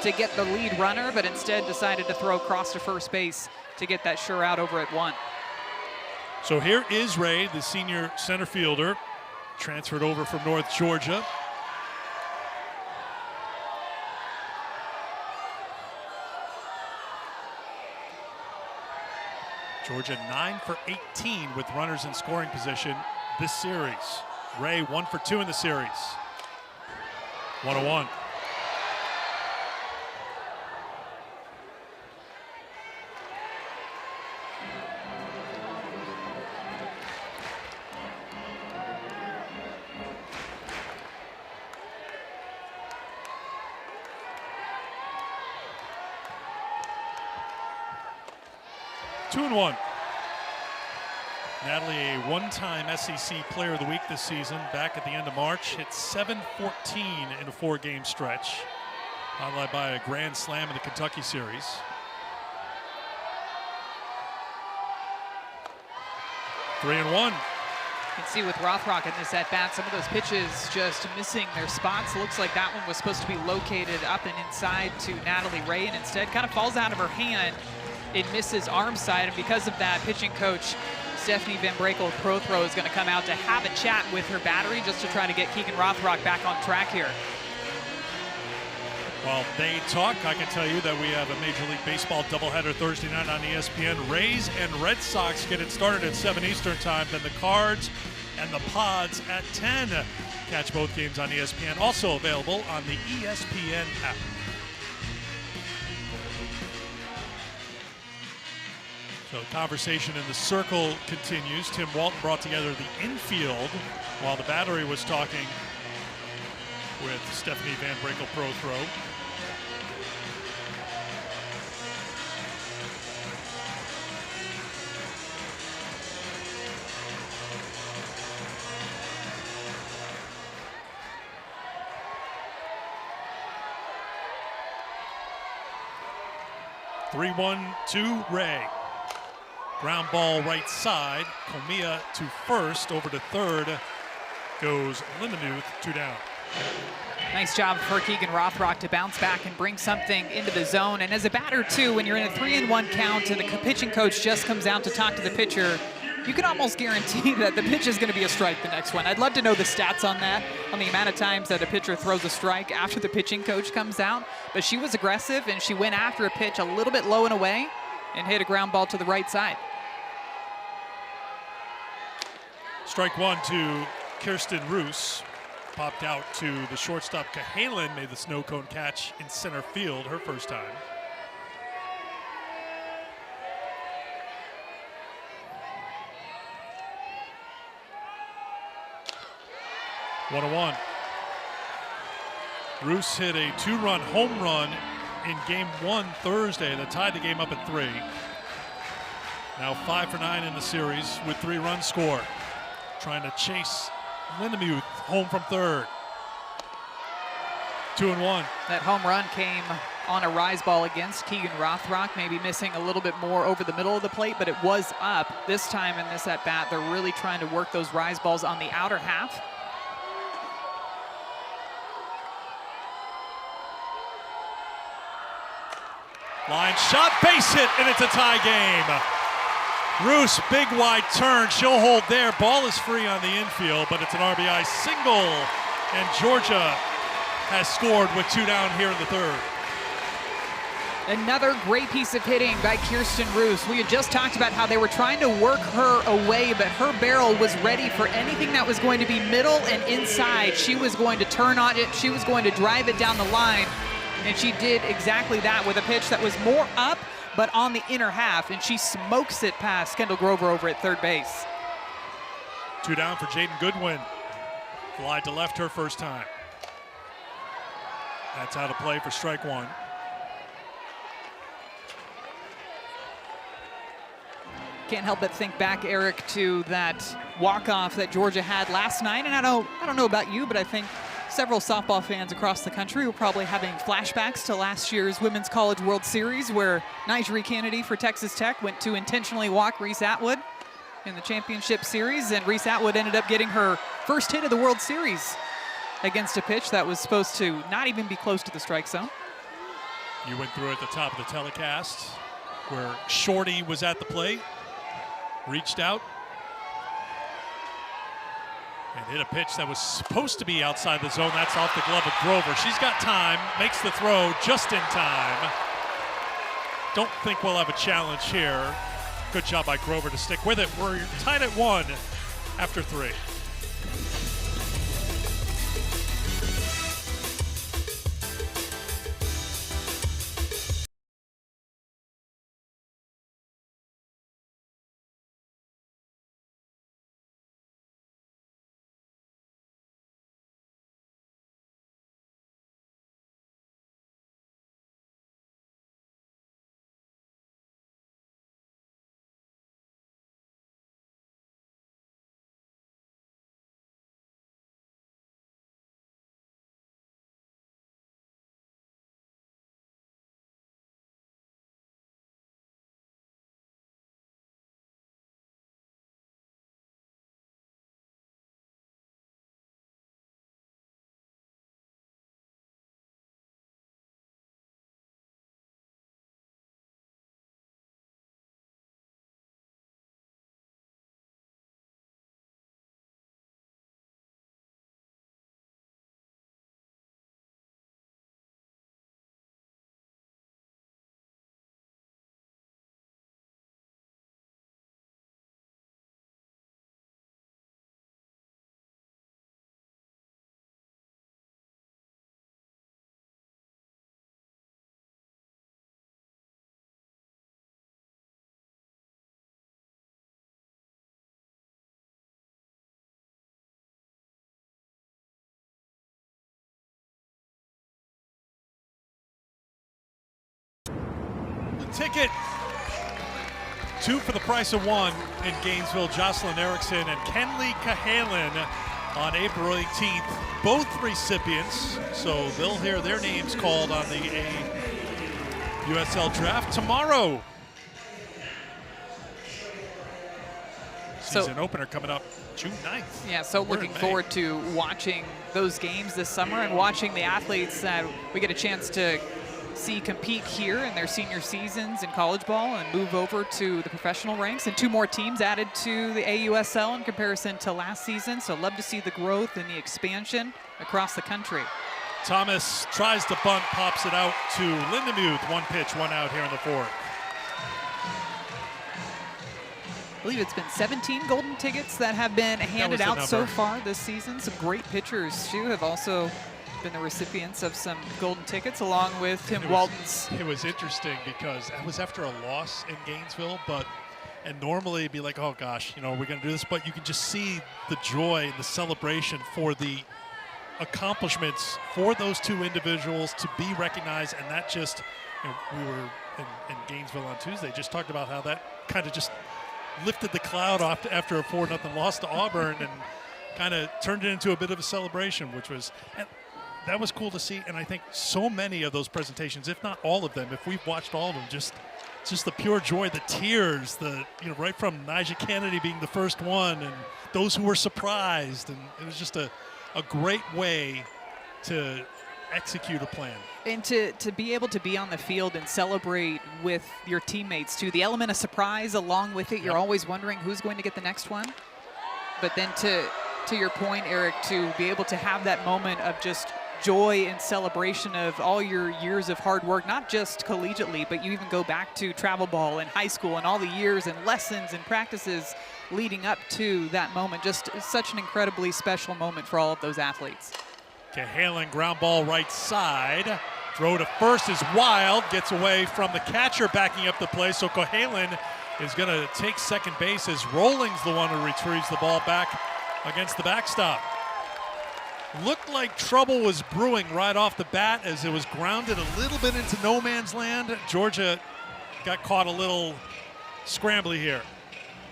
to get the lead runner, but instead decided to throw across to first base to get that sure out over at 1. So here is Ray, the senior center fielder, transferred over from North Georgia. Georgia 9 for 18 with runners in scoring position this series. Ray 1 for 2 in the series. 1-1. Two and 1. Natalie, a one-time SEC Player of the Week this season, back at the end of March, hit .714 in a 4-game stretch, highlighted by a grand slam in the Kentucky series. Three and 1. You can see with Rothrock in this at-bat, some of those pitches just missing their spots. Looks like that one was supposed to be located up and inside to Natalie Ray, and instead kind of falls out of her hand. It misses arm side, and because of that, pitching coach Stephanie Van Brakel of Pro Throw is going to come out to have a chat with her battery just to try to get Keegan Rothrock back on track here. While they talk, I can tell you that we have a Major League Baseball doubleheader Thursday night on ESPN. Rays and Red Sox get it started at 7 Eastern time, then the Cards and the Pods at 10. Catch both games on ESPN, also available on the ESPN app. So conversation in the circle continues. Tim Walton brought together the infield while the battery was talking with Stephanie Van Brakel Pro Throw. 3-1 to Ray. Ground ball right side. Comia to first, over to third. Goes Lindemuth, 2 down. Nice job for Keegan Rothrock to bounce back and bring something into the zone. And as a batter, too, when you're in a 3-1 count and the pitching coach just comes out to talk to the pitcher, you can almost guarantee that the pitch is going to be a strike the next one. I'd love to know the stats on that, on the amount of times that a pitcher throws a strike after the pitching coach comes out. But she was aggressive, and she went after a pitch a little bit low and away and hit a ground ball to the right side. Strike one to Kirsten Roos. Popped out to the shortstop. Cahalan made the snow cone catch in center field, her first time. One and one. Roos hit a 2-run home run in game 1 Thursday that tied the game up at 3. Now 5 for 9 in the series with 3 runs scored. Trying to chase Lindemuth home from third. 2-1. That home run came on a rise ball against Keegan Rothrock, maybe missing a little bit more over the middle of the plate, but it was up. This time in this at-bat, they're really trying to work those rise balls on the outer half. Line shot, base hit, and it's a tie game. Roos, big wide turn, she'll hold there. Ball is free on the infield, but it's an RBI single, and Georgia has scored with 2 down here in the third. Another great piece of hitting by Kirsten Roos. We had just talked about how they were trying to work her away, but her barrel was ready for anything that was going to be middle and inside. She was going to turn on it, she was going to drive it down the line, and she did exactly that with a pitch that was more up, but on the inner half, and she smokes it past Kendall Grover over at third base. 2 down for Jaden Goodwin. Fly to left her first time. That's out of play for strike one. Can't help but think back, Eric, to that walk-off that Georgia had last night, and I don't know about you, but I think several softball fans across the country were probably having flashbacks to last year's Women's College World Series, where Nigeri Kennedy for Texas Tech went to intentionally walk Reese Atwood in the championship series, and Reese Atwood ended up getting her first hit of the World Series against a pitch that was supposed to not even be close to the strike zone. You went through at the top of the telecast where Shorty was at the plate, reached out, and hit a pitch that was supposed to be outside the zone. That's off the glove of Grover. She's got time, makes the throw just in time. Don't think we'll have a challenge here. Good job by Grover to stick with it. We're tied at 1 after 3. Ticket 2 for the price of 1 in Gainesville. Jocelyn Erickson and Kenley Cahalan on April 18th. Both recipients, so they'll hear their names called on the USL Draft tomorrow. Season opener coming up June 9th. Yeah, so looking forward to watching those games this summer and watching the athletes that we get a chance to see compete here in their senior seasons in college ball and move over to the professional ranks. And 2 more teams added to the AUSL in comparison to last season. So love to see the growth and the expansion across the country. Thomas tries to bunt, pops it out to Lindemuth. 1 pitch, 1 out here in the 4th. I believe it's been 17 golden tickets that have been handed out so far this season. Some great pitchers, too, have also been the recipients of some golden tickets, along with Tim Walton's. It was interesting because that was after a loss in Gainesville, and normally it'd be like, oh gosh, we're going to do this, but you can just see the joy and the celebration for the accomplishments for those 2 individuals to be recognized. And that just, we were in Gainesville on Tuesday, just talked about how that kind of just lifted the cloud off after a 4-0 loss to Auburn and kind of turned it into a bit of a celebration, which was, that was cool to see. And I think so many of those presentations, if not all of them, if we've watched all of them, just the pure joy, the tears, right from Nyjah Kennedy being the first one and those who were surprised. And it was just a great way to execute a plan. And to be able to be on the field and celebrate with your teammates too. The element of surprise along with it, you're always wondering who's going to get the next one. But then to your point, Eric, to be able to have that moment of just joy and celebration of all your years of hard work, not just collegiately, but you even go back to travel ball and high school and all the years and lessons and practices leading up to that moment. Just such an incredibly special moment for all of those athletes. Cahalan ground ball right side. Throw to first is wild. Gets away from the catcher backing up the play. So Cahalan is going to take second base as Rolling's the one who retrieves the ball back against the backstop. Looked like trouble was brewing right off the bat as it was grounded a little bit into no man's land. Georgia got caught a little scrambly here.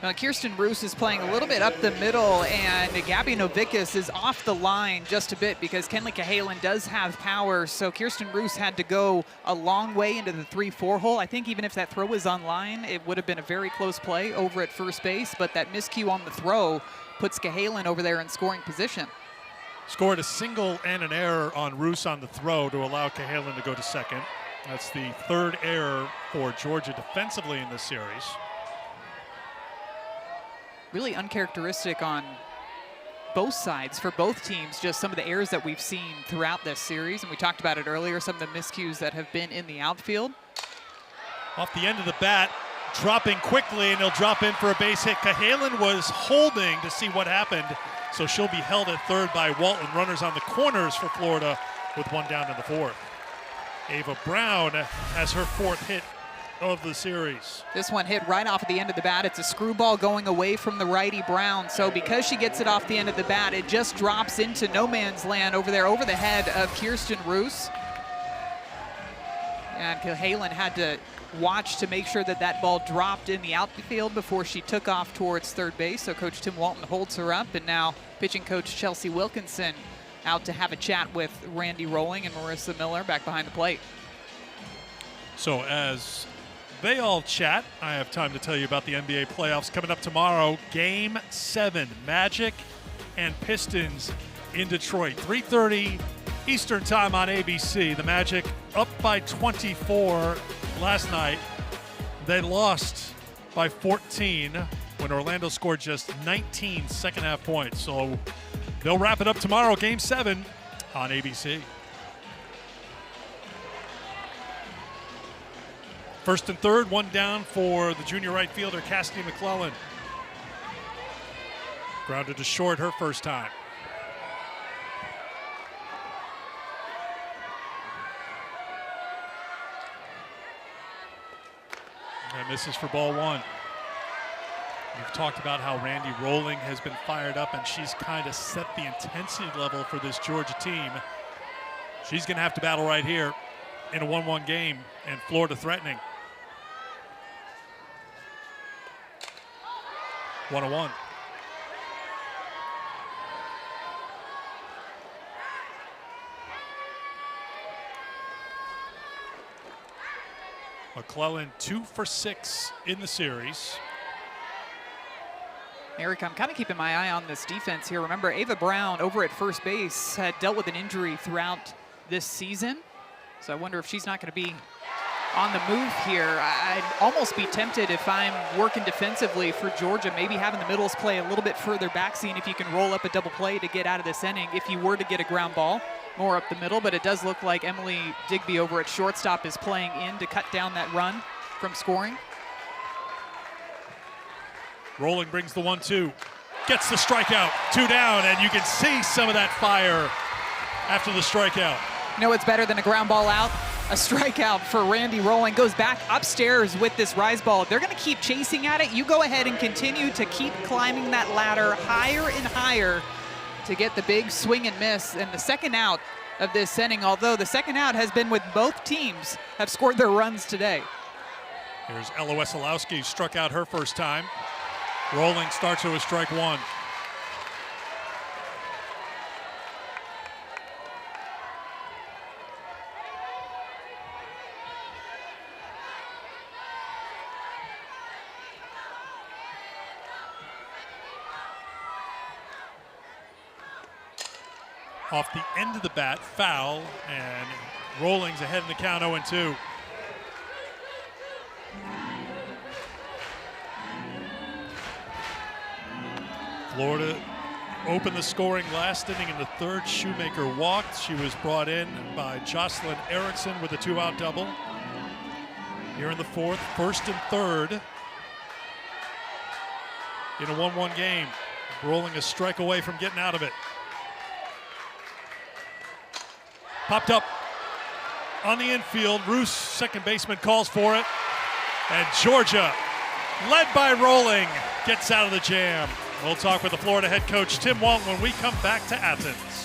Now, Kirsten Roos is playing a little bit up the middle, and Gabby Novicus is off the line just a bit because Kenley Cahalan does have power, so Kirsten Roos had to go a long way into the 3-4 hole. I think even if that throw was on line, it would have been a very close play over at first base, but that miscue on the throw puts Cahalan over there in scoring position. Scored a single and an error on Roos on the throw to allow Cahalan to go to second. That's the 3rd error for Georgia defensively in this series. Really uncharacteristic on both sides for both teams, just some of the errors that we've seen throughout this series, and we talked about it earlier, some of the miscues that have been in the outfield. Off the end of the bat, dropping quickly, and he'll drop in for a base hit. Cahalan was holding to see what happened, so she'll be held at third by Walton. Runners on the corners for Florida with 1 down in the 4th. Ava Brown has her 4th hit of the series. This one hit right off at the end of the bat. It's a screwball going away from the righty Brown. So because she gets it off the end of the bat, it just drops into no man's land over there, over the head of Kirsten Roos. And Cahalan had to watch to make sure that that ball dropped in the outfield before she took off towards third base. So Coach Tim Walton holds her up, and now pitching coach Chelsea Wilkinson out to have a chat with Randy Rolling and Marissa Miller back behind the plate. So as they all chat, I have time to tell you about the NBA playoffs coming up tomorrow. Game 7, Magic and Pistons in Detroit. 3:30 Eastern time on ABC. The Magic up by 24 last night. They lost by 14 when Orlando scored just 19 second-half points. So they'll wrap it up tomorrow, Game 7 on ABC. First and third, 1 down for the junior right fielder, Cassidy McClellan. Grounded to short her first time. And misses for ball 1. We've talked about how Randy Rolling has been fired up, and she's kind of set the intensity level for this Georgia team. She's going to have to battle right here in a 1-1 game, and Florida threatening. 1-1. McClellan 2 for 6 in the series. Eric, I'm kind of keeping my eye on this defense here. Remember, Ava Brown over at first base had dealt with an injury throughout this season. So I wonder if she's not going to be on the move here. I'd almost be tempted if I'm working defensively for Georgia, maybe having the middles play a little bit further back, seeing if you can roll up a double play to get out of this inning if you were to get a ground ball more up the middle. But it does look like Emily Digby over at shortstop is playing in to cut down that run from scoring. Rolling brings the 1-2, gets the strikeout, 2 down, and you can see some of that fire after the strikeout. You know what's better than a ground ball out? A strikeout for Randy Rolling. Goes back upstairs with this rise ball. They're going to keep chasing at it. You go ahead and continue to keep climbing that ladder higher and higher to get the big swing and miss. And the second out of this inning, although the second out has been with both teams have scored their runs today. Here's Ella Wesolowski, struck out her first time. Rolling starts her with strike 1. Off the end of the bat, foul, and Rolling's ahead in the count 0-2. Florida opened the scoring last inning in the third. Shoemaker walked. She was brought in by Jocelyn Erickson with a 2-out double. Here in the fourth, first and third in a 1-1 game. Rolling a strike away from getting out of it. Popped up on the infield. Roos, second baseman, calls for it. And Georgia, led by Rolling, gets out of the jam. We'll talk with the Florida head coach, Tim Walton, when we come back to Athens.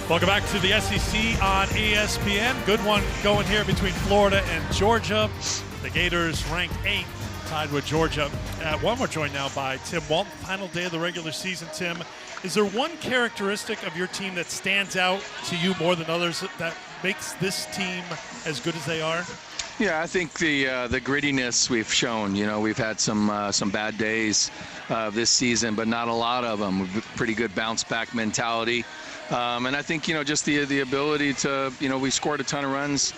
Welcome back to the SEC on ESPN. Good one going here between Florida and Georgia. The Gators ranked 8th, tied with Georgia at 1. We're joined now by Tim Walton. Final day of the regular season, Tim. Is there one characteristic of your team that stands out to you more than others that makes this team as good as they are? Yeah, I think the grittiness we've shown. You know, we've had some bad days this season, but not a lot of them. Pretty good bounce back mentality. And I think, you know, just the ability to, you know, we scored a ton of runs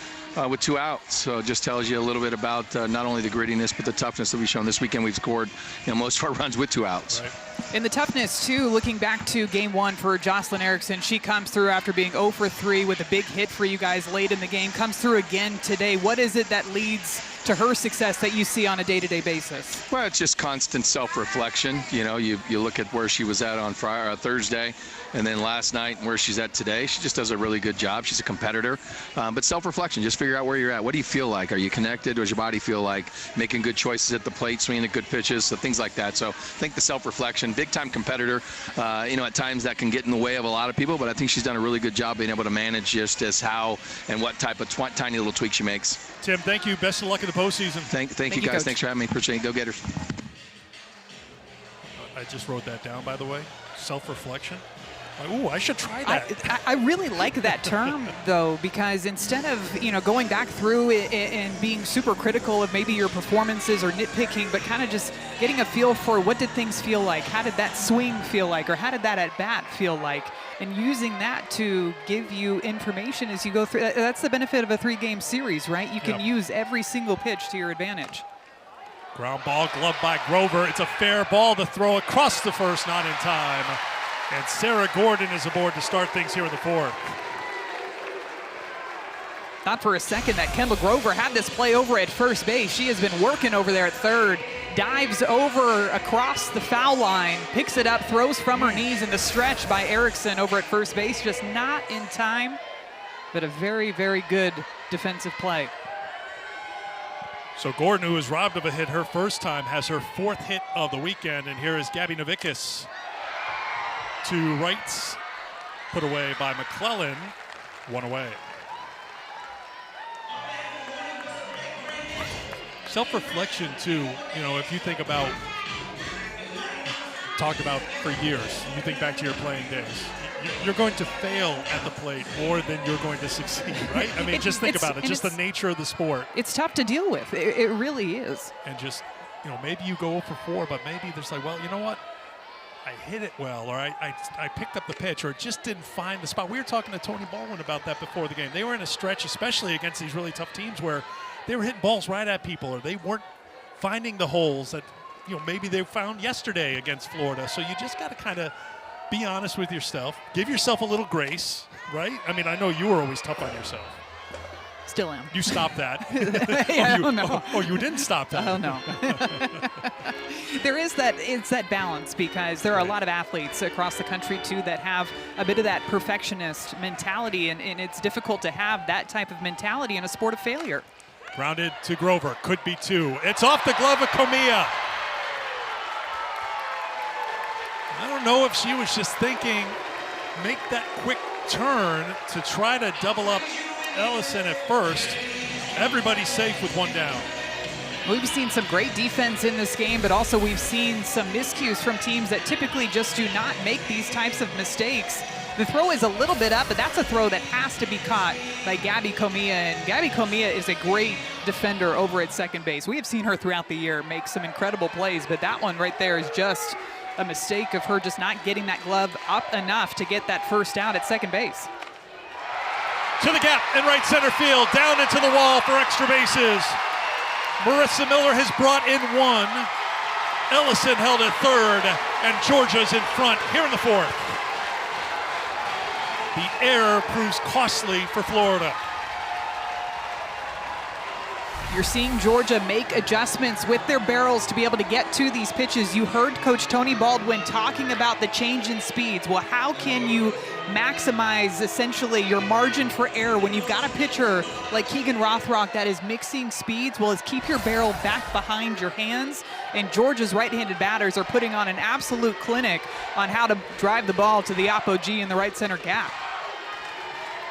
with 2 outs. So it just tells you a little bit about not only the grittiness, but the toughness that we've shown. This weekend we've scored, you know, most of our runs with 2 outs. Right. And the toughness, too, looking back to game 1 for Jocelyn Erickson, she comes through after being 0 for 3 with a big hit for you guys late in the game, comes through again today. What is it that leads to her success that you see on a day-to-day basis? Well, it's just constant self-reflection. You know, you look at where she was at on Thursday, and then last night and where she's at today. She just does a really good job. She's a competitor. But self-reflection, just figure out where you're at. What do you feel like? Are you connected? Does your body feel like making good choices at the plate, swinging at good pitches, so things like that. So I think the self-reflection Erickson, big-time competitor. At times that can get in the way of a lot of people, but I think she's done a really good job being able to manage just as how and what type of tiny little tweaks she makes. Tim, thank you. Best of luck in the postseason. Thank you, guys. Coach. Thanks for having me. Appreciate it. Go Gators. I just wrote that down, by the way. Self-reflection. Ooh, I should try that. I really like that term, though, because instead of, going back through it and being super critical of maybe your performances or nitpicking, but kind of just getting a feel for what did things feel like, how did that swing feel like, or how did that at-bat feel like, and using that to give you information as you go through. That's the benefit of a 3-game series, right? You can use every single pitch to your advantage. Ground ball, gloved by Grover. It's a fair ball to throw across the first, not in time. And Sarah Gordon is aboard to start things here in the 4th. Thought for a second that Kendall Grover had this play over at first base. She has been working over there at third. Dives over across the foul line, picks it up, throws from her knees in the stretch by Erickson over at first base. Just not in time, but a very, very good defensive play. So Gordon, who was robbed of a hit her first time, has her 4th hit of the weekend. And here is Gabby Novickis. To rights, put away by McClellan, 1 away. Self-reflection too, if you think about, talked about for years, you think back to your playing days, you're going to fail at the plate more than you're going to succeed, right? I mean, just think about it, just the nature of the sport. It's tough to deal with, it really is. And just, maybe you go 0 for 4, but maybe there's like, well, you know what? I hit it well, or I picked up the pitch, or it just didn't find the spot. We were talking to Tony Baldwin about that before the game. They were in a stretch, especially against these really tough teams, where they were hitting balls right at people, or they weren't finding the holes that maybe they found yesterday against Florida. So you just got to kind of be honest with yourself, give yourself a little grace, right? I mean, I know you were always tough on yourself. Still am. You stopped that. I don't know. Oh, you didn't stop that. I don't know. It's that balance, because there are a lot of athletes across the country too that have a bit of that perfectionist mentality, and it's difficult to have that type of mentality in a sport of failure. Grounded to Grover, could be 2. It's off the glove of Comia. I don't know if she was just thinking, make that quick turn to try to double up Ellison at first. Everybody's safe with 1 down. We've seen some great defense in this game, but also we've seen some miscues from teams that typically just do not make these types of mistakes. The throw is a little bit up, but that's a throw that has to be caught by Gabby Comia, and Gabby Comia is a great defender over at second base. We have seen her throughout the year make some incredible plays, but that one right there is just a mistake of her just not getting that glove up enough to get that first out at second base. To the gap in right center field, down into the wall for extra bases. Marissa Miller has brought in 1. Ellison held at third, and Georgia's in front here in the 4th. The error proves costly for Florida. You're seeing Georgia make adjustments with their barrels to be able to get to these pitches. You heard Coach Tony Baldwin talking about the change in speeds. Well, how can you maximize essentially your margin for error when you've got a pitcher like Keegan Rothrock that is mixing speeds? Well, is keep your barrel back behind your hands. And Georgia's right-handed batters are putting on an absolute clinic on how to drive the ball to the apogee in the right center gap.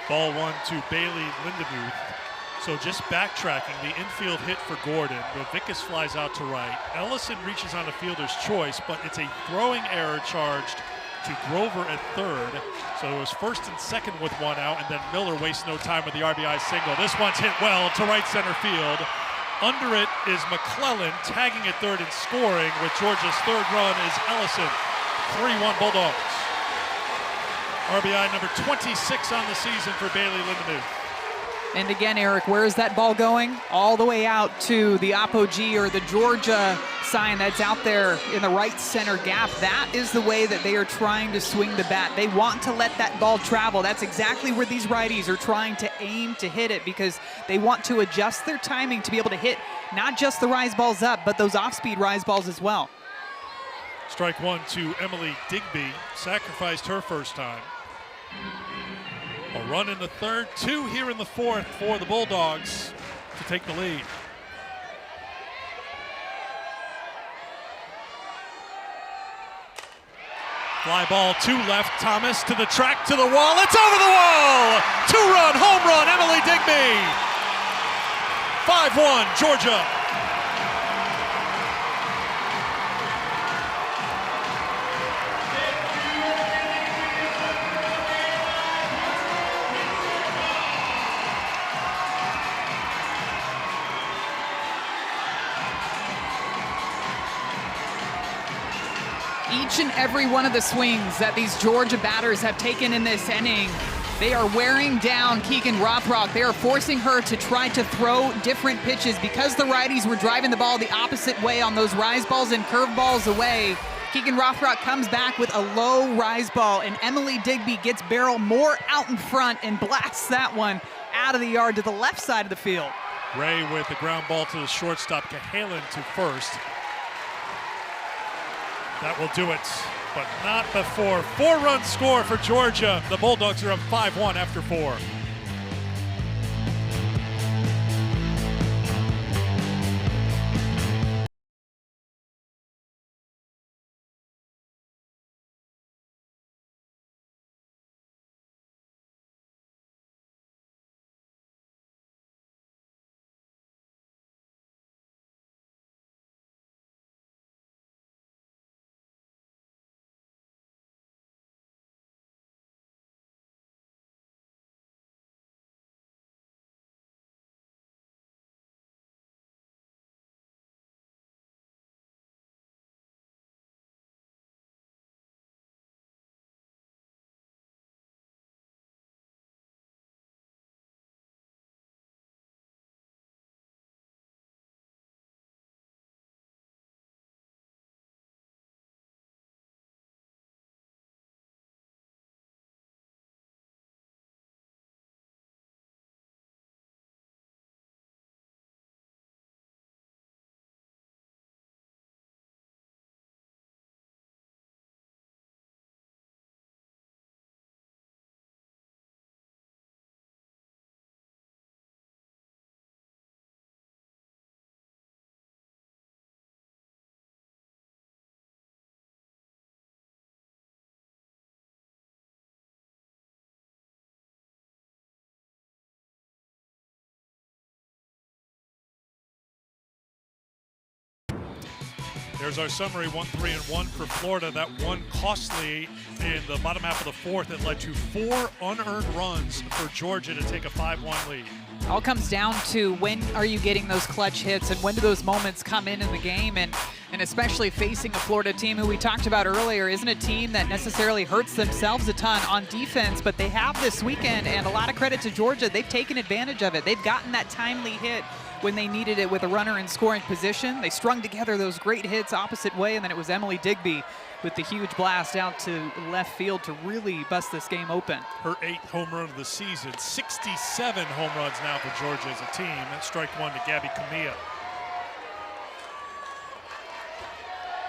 Ball 1 to Bailey Lindemuth. So just backtracking, the infield hit for Gordon. Novickis flies out to right. Ellison reaches on a fielder's choice, but it's a throwing error charged to Grover at third. So it was first and second with 1 out, and then Miller wastes no time with the RBI single. This one's hit well to right center field. Under it is McClellan tagging at third and scoring. With Georgia's third run is Ellison. 3-1 Bulldogs. RBI number 26 on the season for Bailey Lindemuth. And again, Eric, where is that ball going? All the way out to the apogee, or the Georgia sign that's out there in the right center gap. That is the way that they are trying to swing the bat. They want to let that ball travel. That's exactly where these righties are trying to aim to hit it, because they want to adjust their timing to be able to hit not just the rise balls up, but those off-speed rise balls as well. Strike 1 to Emily Digby. Sacrificed her first time. A run in the third, 2 here in the 4th for the Bulldogs to take the lead. Fly ball to left, Thomas to the track, to the wall, it's over the wall! 2-run home run, Emily Digby! 5-1, Georgia. Each and every one of the swings that these Georgia batters have taken in this inning, they are wearing down Keegan Rothrock. They are forcing her to try to throw different pitches because the righties were driving the ball the opposite way on those rise balls and curve balls away. Keegan Rothrock comes back with a low rise ball, and Emily Digby gets barrel more out in front and blasts that one out of the yard to the left side of the field. Ray with the ground ball to the shortstop, Cahalan to first. That will do it, but not before. 4-run score for Georgia. The Bulldogs are up 5-1 after 4. There's our summary, 1-3-1 for Florida. That one costly in the bottom half of the fourth. It led to 4 unearned runs for Georgia to take a 5-1 lead. All comes down to when are you getting those clutch hits and when do those moments come in the game, and especially facing a Florida team who we talked about earlier isn't a team that necessarily hurts themselves a ton on defense, but they have this weekend, and a lot of credit to Georgia. They've taken advantage of it. They've gotten that timely hit when they needed it with a runner in scoring position. They strung together those great hits opposite way, and then it was Emily Digby with the huge blast out to left field to really bust this game open. Her 8th home run of the season, 67 home runs now for Georgia as a team. And strike one to Gabby Camilla.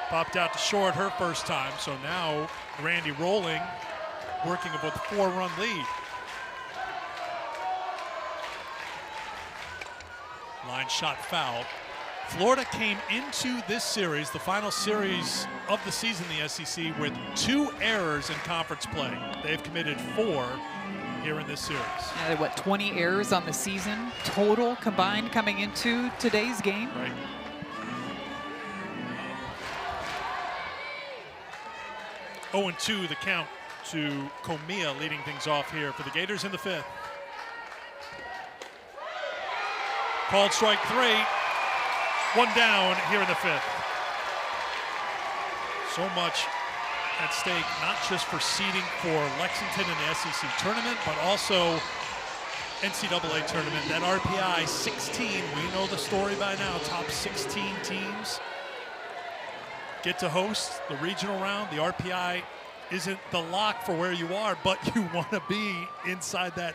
Popped out to short her first time, so now Randy Rolling working with a 4-run lead. Line shot foul. Florida came into this series, the final series of the season in the SEC, with 2 errors in conference play. They've committed 4 here in this series. Yeah, what, 20 errors on the season total combined coming into today's game? Right. Oh, 0-2 the count to Comia, leading things off here for the Gators in the 5th. Called strike 3. 1 down here in the 5th. So much at stake, not just for seeding for Lexington in the SEC tournament, but also NCAA tournament. That RPI 16, we know the story by now. Top 16 teams get to host the regional round. The RPI isn't the lock for where you are, but you want to be inside that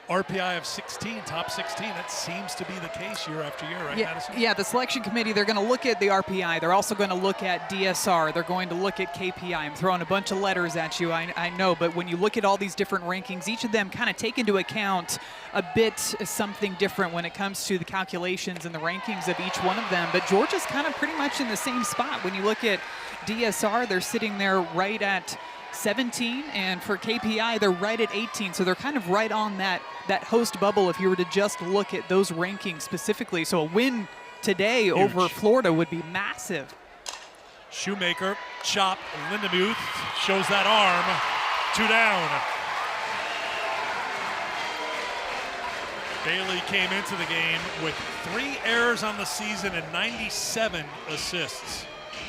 RPI of 16, top 16. That seems to be the case year after year, right, Madison? Yeah, the selection committee, they're going to look at the RPI. They're also going to look at DSR. They're going to look at KPI. I'm throwing a bunch of letters at you, I know, but when you look at all these different rankings, each of them kind of take into account a bit something different when it comes to the calculations and the rankings of each one of them. But Georgia's kind of pretty much in the same spot. When you look at DSR, they're sitting there right at 17, and for KPI, they're right at 18. So they're kind of right on that host bubble if you were to just look at those rankings specifically. So a win today over Florida would be massive. Shoemaker, chop, Lindemuth shows that arm. 2 down. Bailey came into the game with 3 errors on the season and 97 assists.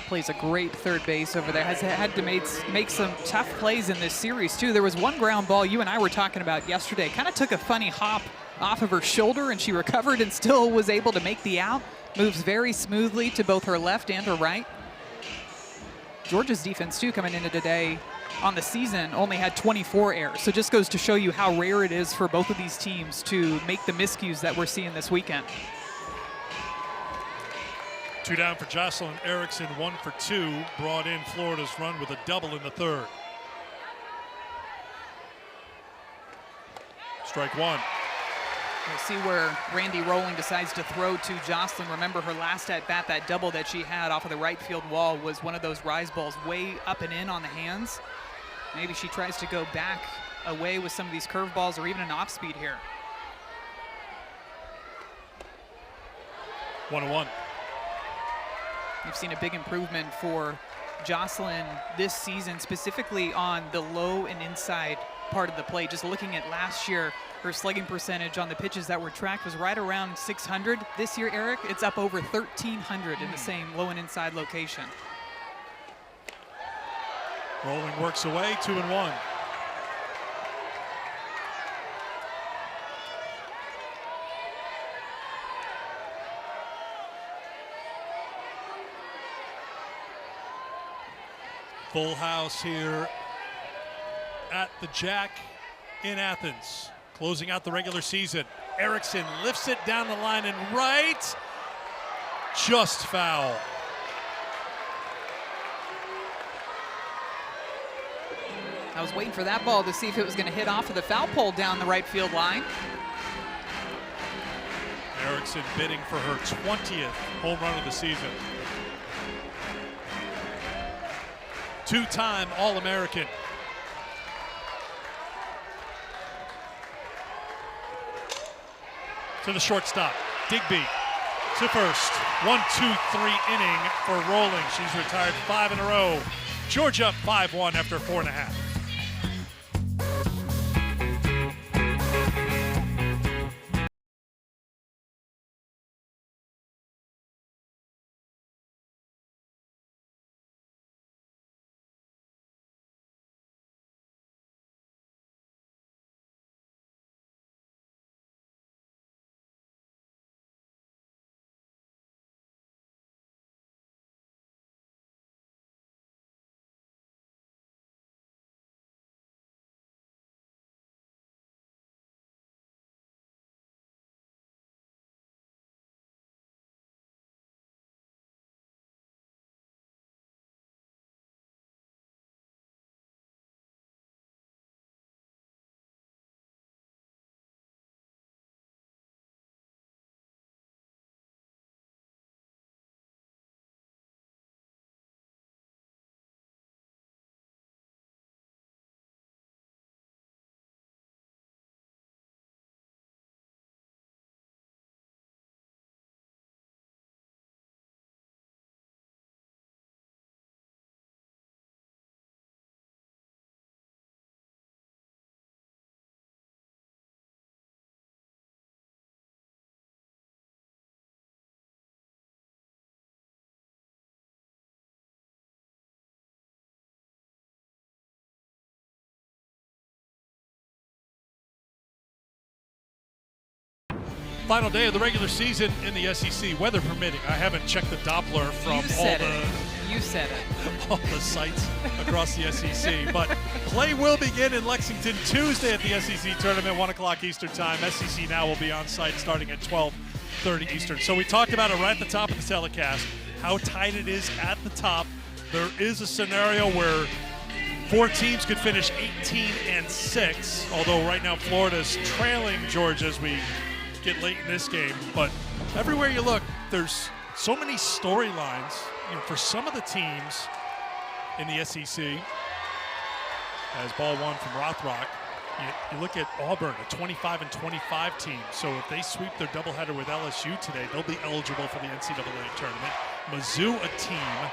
Plays a great third base over there. Has had to make some tough plays in this series, too. There was one ground ball you and I were talking about yesterday. Kind of took a funny hop off of her shoulder, and she recovered and still was able to make the out. Moves very smoothly to both her left and her right. Georgia's defense, too, coming into today on the season, only had 24 errors. So just goes to show you how rare it is for both of these teams to make the miscues that we're seeing this weekend. 2 down for Jocelyn Erickson, 1 for 2. Brought in Florida's run with a double in the third. Strike 1. We'll see where Randy Rowling decides to throw to Jocelyn. Remember her last at bat, that double that she had off of the right field wall was one of those rise balls way up and in on the hands. Maybe she tries to go back away with some of these curveballs or even an off speed here. 1-1. You've seen a big improvement for Jocelyn this season, specifically on the low and inside part of the plate. Just looking at last year, her slugging percentage on the pitches that were tracked was right around 600. This year, Eric, it's up over 1,300 in the same low and inside location. Rowling works away, 2-1. Full house here at the Jack in Athens, closing out the regular season. Erickson lifts it down the line and right, just foul. I was waiting for that ball to see if it was going to hit off of the foul pole down the right field line. Erickson bidding for her 20th home run of the season. 2-time All-American. To the shortstop, Digby to first. 1-2-3 inning for Rowling. She's retired 5 in a row. Georgia up 5-1 after 4.5. Final day of the regular season in the SEC, weather permitting. I haven't checked the Doppler from all the You said it. All the sites across the SEC. But play will begin in Lexington Tuesday at the SEC tournament, 1 o'clock Eastern time. SEC Now will be on site starting at 12:30 Eastern. So we talked about it right at the top of the telecast, how tight it is at the top. There is a scenario where 4 teams could finish 18-6, although right now Florida's trailing Georgia as we get late in this game. But everywhere you look, there's so many storylines, for some of the teams in the SEC. As ball one from Rothrock, you look at Auburn, a 25-25 team. So if they sweep their doubleheader with LSU today, they'll be eligible for the NCAA tournament. Mizzou, a team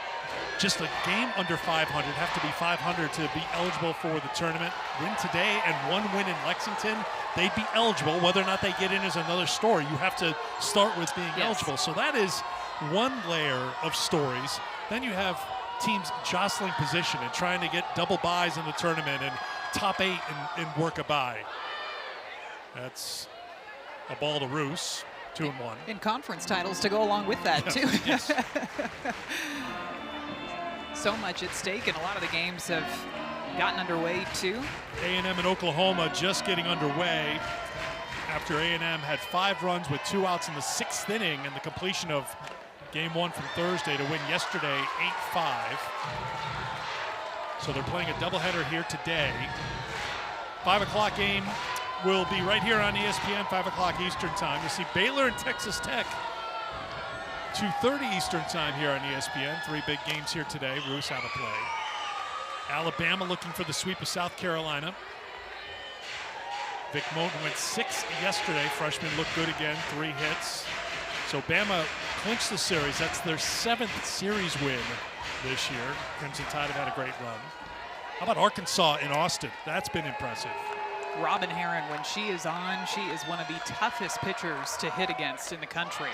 just a game under 500, have to be 500 to be eligible for the tournament. Win today and 1 win in Lexington, they'd be eligible. Whether or not they get in is another story. You have to start with being eligible. So that is one layer of stories. Then you have teams jostling position and trying to get double byes in the tournament and top 8 and work a bye. That's a ball to Roos, 2-1. And conference titles to go along with that, too. Yes. So much at stake, and a lot of the games have gotten underway, too. A&M and Oklahoma just getting underway after A&M had 5 runs with 2 outs in the 6th inning and the completion of game 1 from Thursday to win yesterday 8-5. So they're playing a doubleheader here today. 5 o'clock game will be right here on ESPN, 5 o'clock Eastern time. You'll see Baylor and Texas Tech, 2:30 Eastern time here on ESPN. 3 big games here today. Roos out of play. Alabama looking for the sweep of South Carolina. Vic Moten went 6 yesterday. Freshman looked good again, 3 hits. So Bama clinched the series. That's their 7th series win this year. Crimson Tide have had a great run. How about Arkansas in Austin? That's been impressive. Robin Herron, when she is on, she is one of the toughest pitchers to hit against in the country.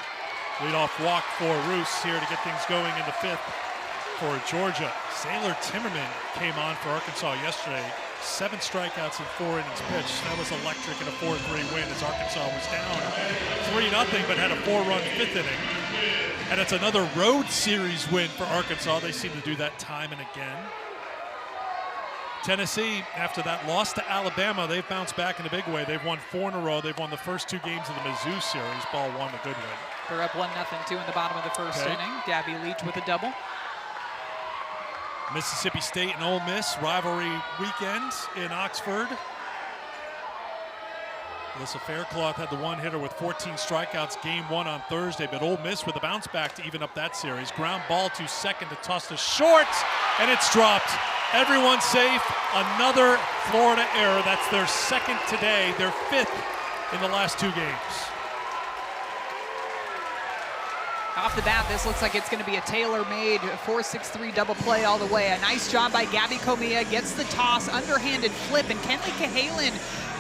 Leadoff walk for Roos here to get things going in the 5th for Georgia. Sailor Timmerman came on for Arkansas yesterday. 7 strikeouts in 4 innings pitched. That was electric in a 4-3 win as Arkansas was down 3-0, but had a 4-run 5th inning. And it's another road series win for Arkansas. They seem to do that time and again. Tennessee, after that loss to Alabama, they've bounced back in a big way. They've won 4 in a row. They've won the first 2 games of the Mizzou series. Ball 1, a good win. They're up 1-0 too in the bottom of the 1st inning. Gabby Leach with a double. Mississippi State and Ole Miss rivalry weekend in Oxford. Alyssa Faircloth had the 1-hitter with 14 strikeouts game 1 on Thursday, but Ole Miss with a bounce back to even up that series. Ground ball to second to toss to short, and it's dropped. Everyone's safe. Another Florida error. That's their 2nd today, their 5th in the last 2 games. Off the bat, this looks like it's going to be a tailor-made 4-6-3 double play all the way. A nice job by Gabby Comia, gets the toss, underhanded flip, and Kenley Cahalan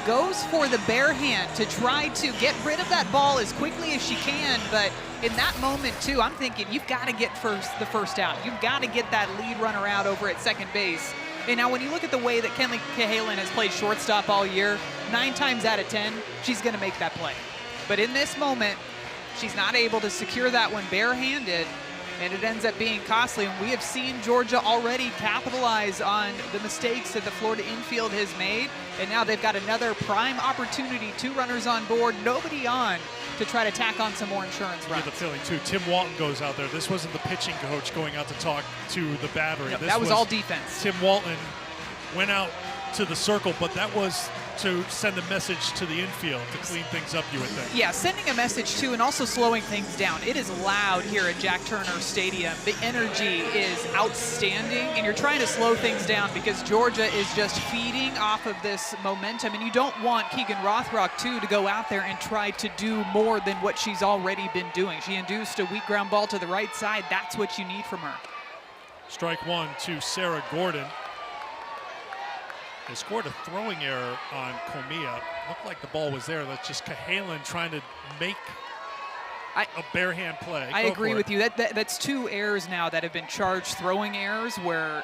goes for the bare hand to try to get rid of that ball as quickly as she can. But in that moment, too, I'm thinking you've got to get the first out. You've got to get that lead runner out over at second base. And now when you look at the way that Kenley Cahalan has played shortstop all year, 9 times out of 10, she's going to make that play. But in this moment, she's not able to secure that one barehanded, and it ends up being costly. And we have seen Georgia already capitalize on the mistakes that the Florida infield has made, and now they've got another prime opportunity, 2 runners on board, nobody on, to try to tack on some more insurance runs. I get the feeling, too, Tim Walton goes out there. This wasn't the pitching coach going out to talk to the battery. No, this that was all defense. Tim Walton went out to the circle, but that was to send a message to the infield to clean things up, you would think. Yeah, sending a message too, and also slowing things down. It is loud here at Jack Turner Stadium. The energy is outstanding, and you're trying to slow things down because Georgia is just feeding off of this momentum, and you don't want Keegan Rothrock too to go out there and try to do more than what she's already been doing. She induced a weak ground ball to the right side. That's what you need from her. Strike 1 to Sarah Gordon. They scored a throwing error on Comia. Looked like the ball was there. That's just Cahalan trying to make a barehand play. I agree with you. That's 2 errors now that have been charged throwing errors where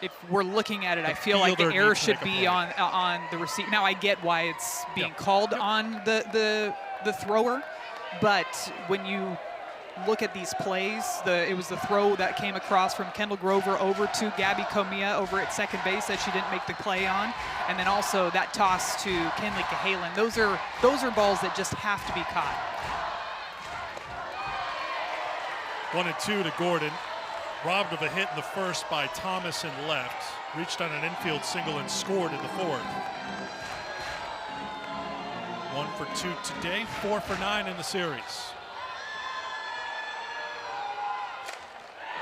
if we're looking at it, I feel like the error should be on the receiver. Now I get why it's being called on the thrower, but when you look at these plays, it was the throw that came across from Kendall Grover over to Gabby Comia over at second base that she didn't make the play on, and then also that toss to Kenleigh Cahalan. Those are balls that just have to be caught. 1-2 to Gordon. Robbed of a hit in the first by Thomas in left. Reached on an infield single and scored in the fourth. 1 for 2 today, 4 for 9 in the series.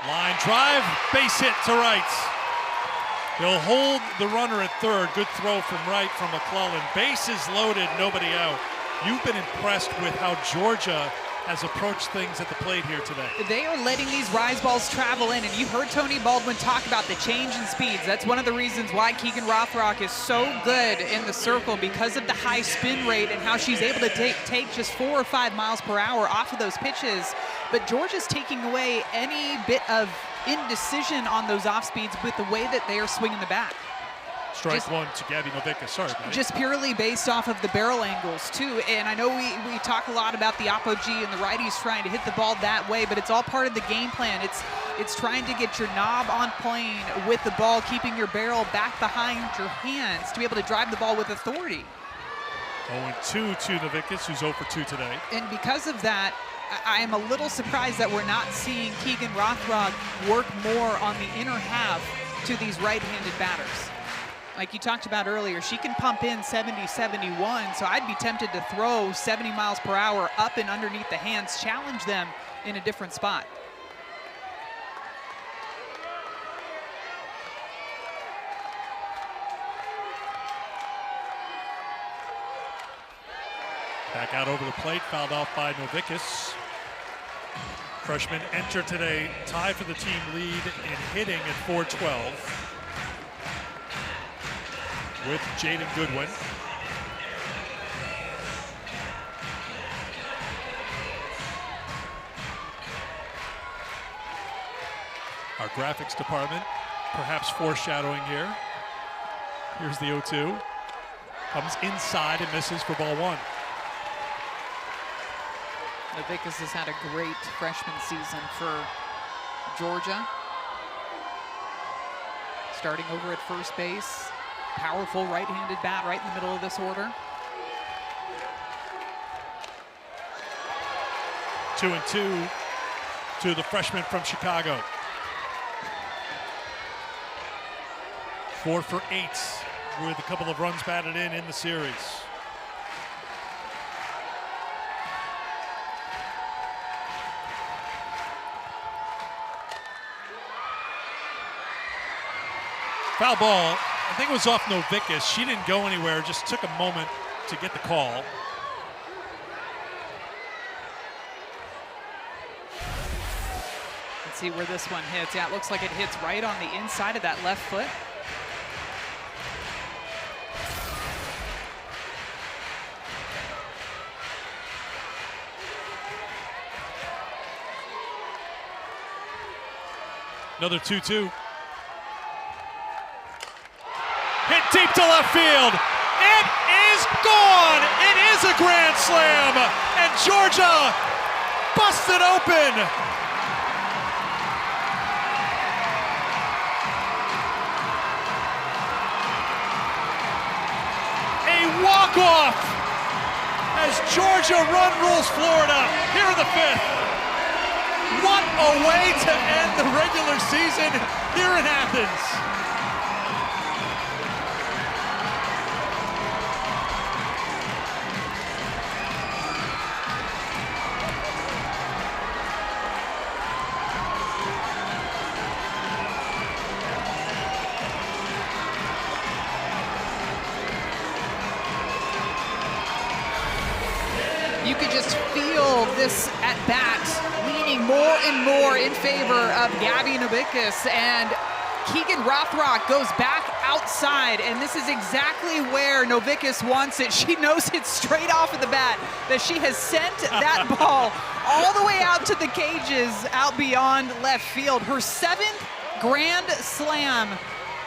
Line drive, base hit to right. He'll hold the runner at third. Good throw from right from McClellan. Bases loaded, nobody out. You've been impressed with how Georgia has approached things at the plate here today. They are letting these rise balls travel in, and you heard Tony Baldwin talk about the change in speeds. That's one of the reasons why Keegan Rothrock is so good in the circle, because of the high spin rate and how she's able to take just 4 or 5 miles per hour off of those pitches. But Georgia's taking away any bit of indecision on those off speeds with the way that they are swinging the bat. Strike one to Gabby Novickis. Sorry, buddy. Just purely based off of the barrel angles, too. And I know we talk a lot about the apogee and the righties trying to hit the ball that way, but it's all part of the game plan. It's trying to get your knob on plane with the ball, keeping your barrel back behind your hands to be able to drive the ball with authority. 0-2 to Novickis, who's 0 for 2 today. And because of that, I am a little surprised that we're not seeing Keegan Rothrock work more on the inner half to these right-handed batters. Like you talked about earlier, she can pump in 70, 71, so I'd be tempted to throw 70 miles per hour up and underneath the hands, challenge them in a different spot. Back out over the plate, fouled off by Novickis. Freshman entered today, tied for the team lead in hitting at 412. With Jaden Goodwin. Our graphics department, perhaps foreshadowing here. Here's the 0-2. Comes inside and misses for ball one. Novickis has had a great freshman season for Georgia. Starting over at first base. Powerful right-handed bat right in the middle of this order. 2-2 to the freshman from Chicago. 4 for 8 with a couple of runs batted in the series. Foul ball. I think it was off Novickis. She didn't go anywhere, just took a moment to get the call. Let's see where this one hits. Yeah, it looks like it hits right on the inside of that left foot. Another 2-2. Hit deep to left field. It is gone. It is a grand slam. And Georgia busted open. A walk-off as Georgia run rules Florida here in the fifth. What a way to end the regular season here in Athens. You could just feel this at bat leaning more and more in favor of Gabby Novickis, and Keegan Rothrock goes back outside, and this is exactly where Novickis wants it. She knows it straight off of the bat that she has sent that ball all the way out to the cages, out beyond left field. Her 7th grand slam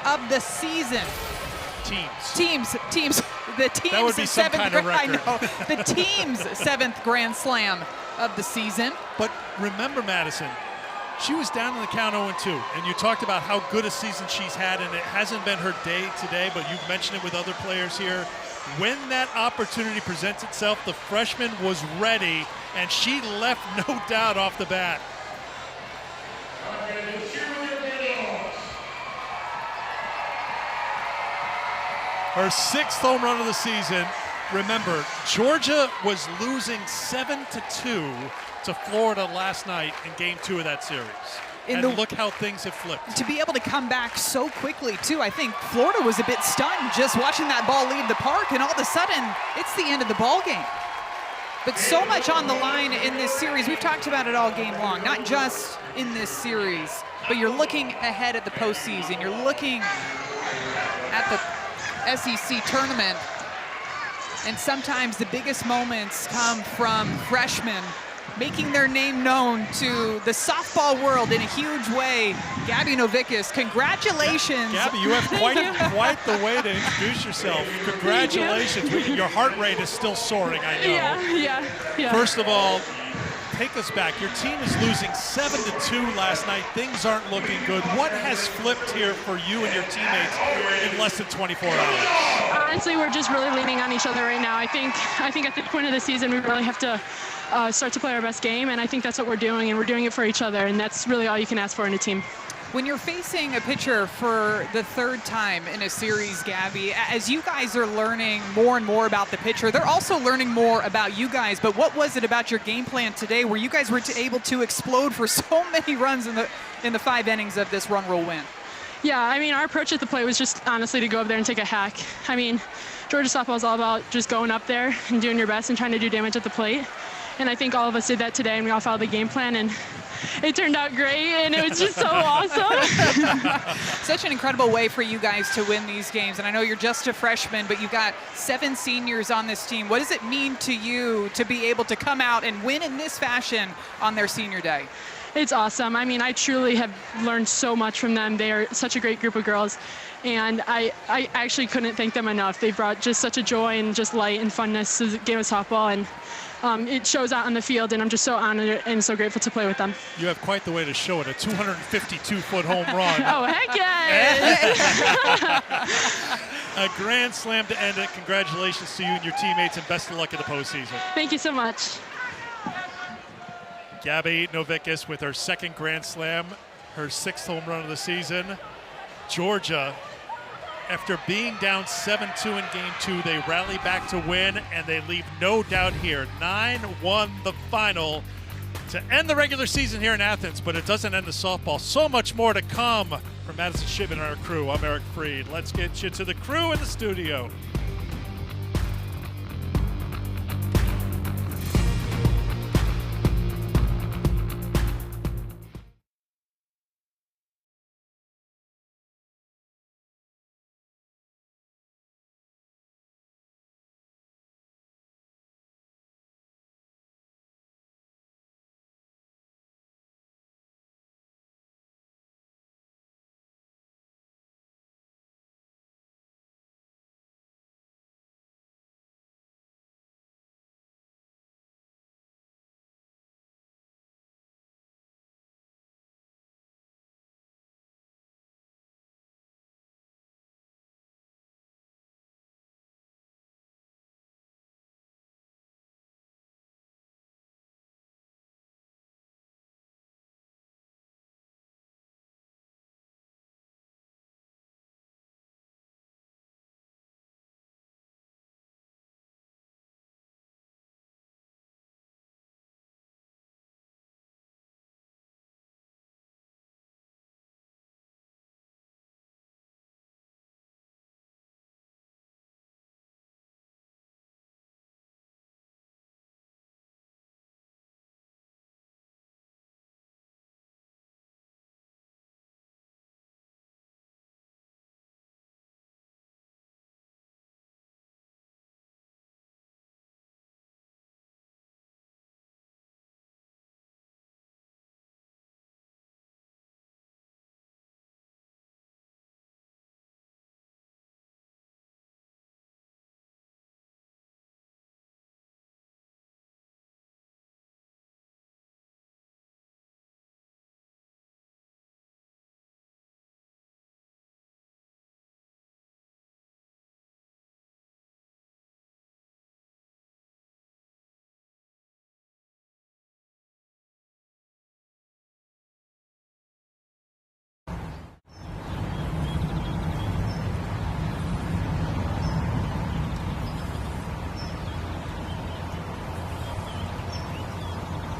of the season. Teams. The team's that would be some kind of record. I know. The team's 7th grand slam of the season. But remember, Madison, she was down in the count 0-2, and you talked about how good a season she's had, and it hasn't been her day today, but you've mentioned it with other players here. When that opportunity presents itself, the freshman was ready, and she left no doubt off the bat. Her 6th home run of the season. Remember, Georgia was losing 7-2 to Florida last night in Game 2 of that series. And look how things have flipped. To be able to come back so quickly, too, I think Florida was a bit stunned just watching that ball leave the park, and all of a sudden, it's the end of the ball game. But so much on the line in this series. We've talked about it all game long, not just in this series, but you're looking ahead at the postseason. You're looking at the SEC tournament, and sometimes the biggest moments come from freshmen making their name known to the softball world in a huge way. Gabby Novickus, congratulations. Gabby, you have quite the way to introduce yourself. Congratulations. Your heart rate is still soaring, I know. Yeah. First of all, take us back. Your team is losing 7-2 last night. Things aren't looking good. What has flipped here for you and your teammates in less than 24 hours? Honestly, we're just really leaning on each other right now. I think at this point of the season, we really have to start to play our best game, and I think that's what we're doing, and we're doing it for each other, and that's really all you can ask for in a team. When you're facing a pitcher for the 3rd time in a series, Gabby, as you guys are learning more and more about the pitcher, they're also learning more about you guys. But what was it about your game plan today where you guys were able to explode for so many runs in the 5 innings of this run rule win? Yeah, I mean, our approach at the plate was just honestly to go up there and take a hack. I mean, Georgia softball is all about just going up there and doing your best and trying to do damage at the plate. And I think all of us did that today, and we all followed the game plan, and it turned out great, and it was just so awesome. Such an incredible way for you guys to win these games. And I know you're just a freshman, but you've got 7 seniors on this team. What does it mean to you to be able to come out and win in this fashion on their senior day? It's awesome. I mean, I truly have learned so much from them. They are such a great group of girls, and I actually couldn't thank them enough. They brought just such a joy and just light and funness to the game of softball, and it shows out on the field, and I'm just so honored and so grateful to play with them. You have quite the way to show it, a 252-foot home run. Oh, heck yeah! A grand slam to end it. Congratulations to you and your teammates, and best of luck in the postseason. Thank you so much. Gabby Novickus with her 2nd grand slam, her 6th home run of the season. Georgia, after being down 7-2 in Game 2, they rally back to win, and they leave no doubt here. 9-1 the final to end the regular season here in Athens, but it doesn't end the softball. So much more to come from Madison Shipman and our crew. I'm Eric Freed. Let's get you to the crew in the studio.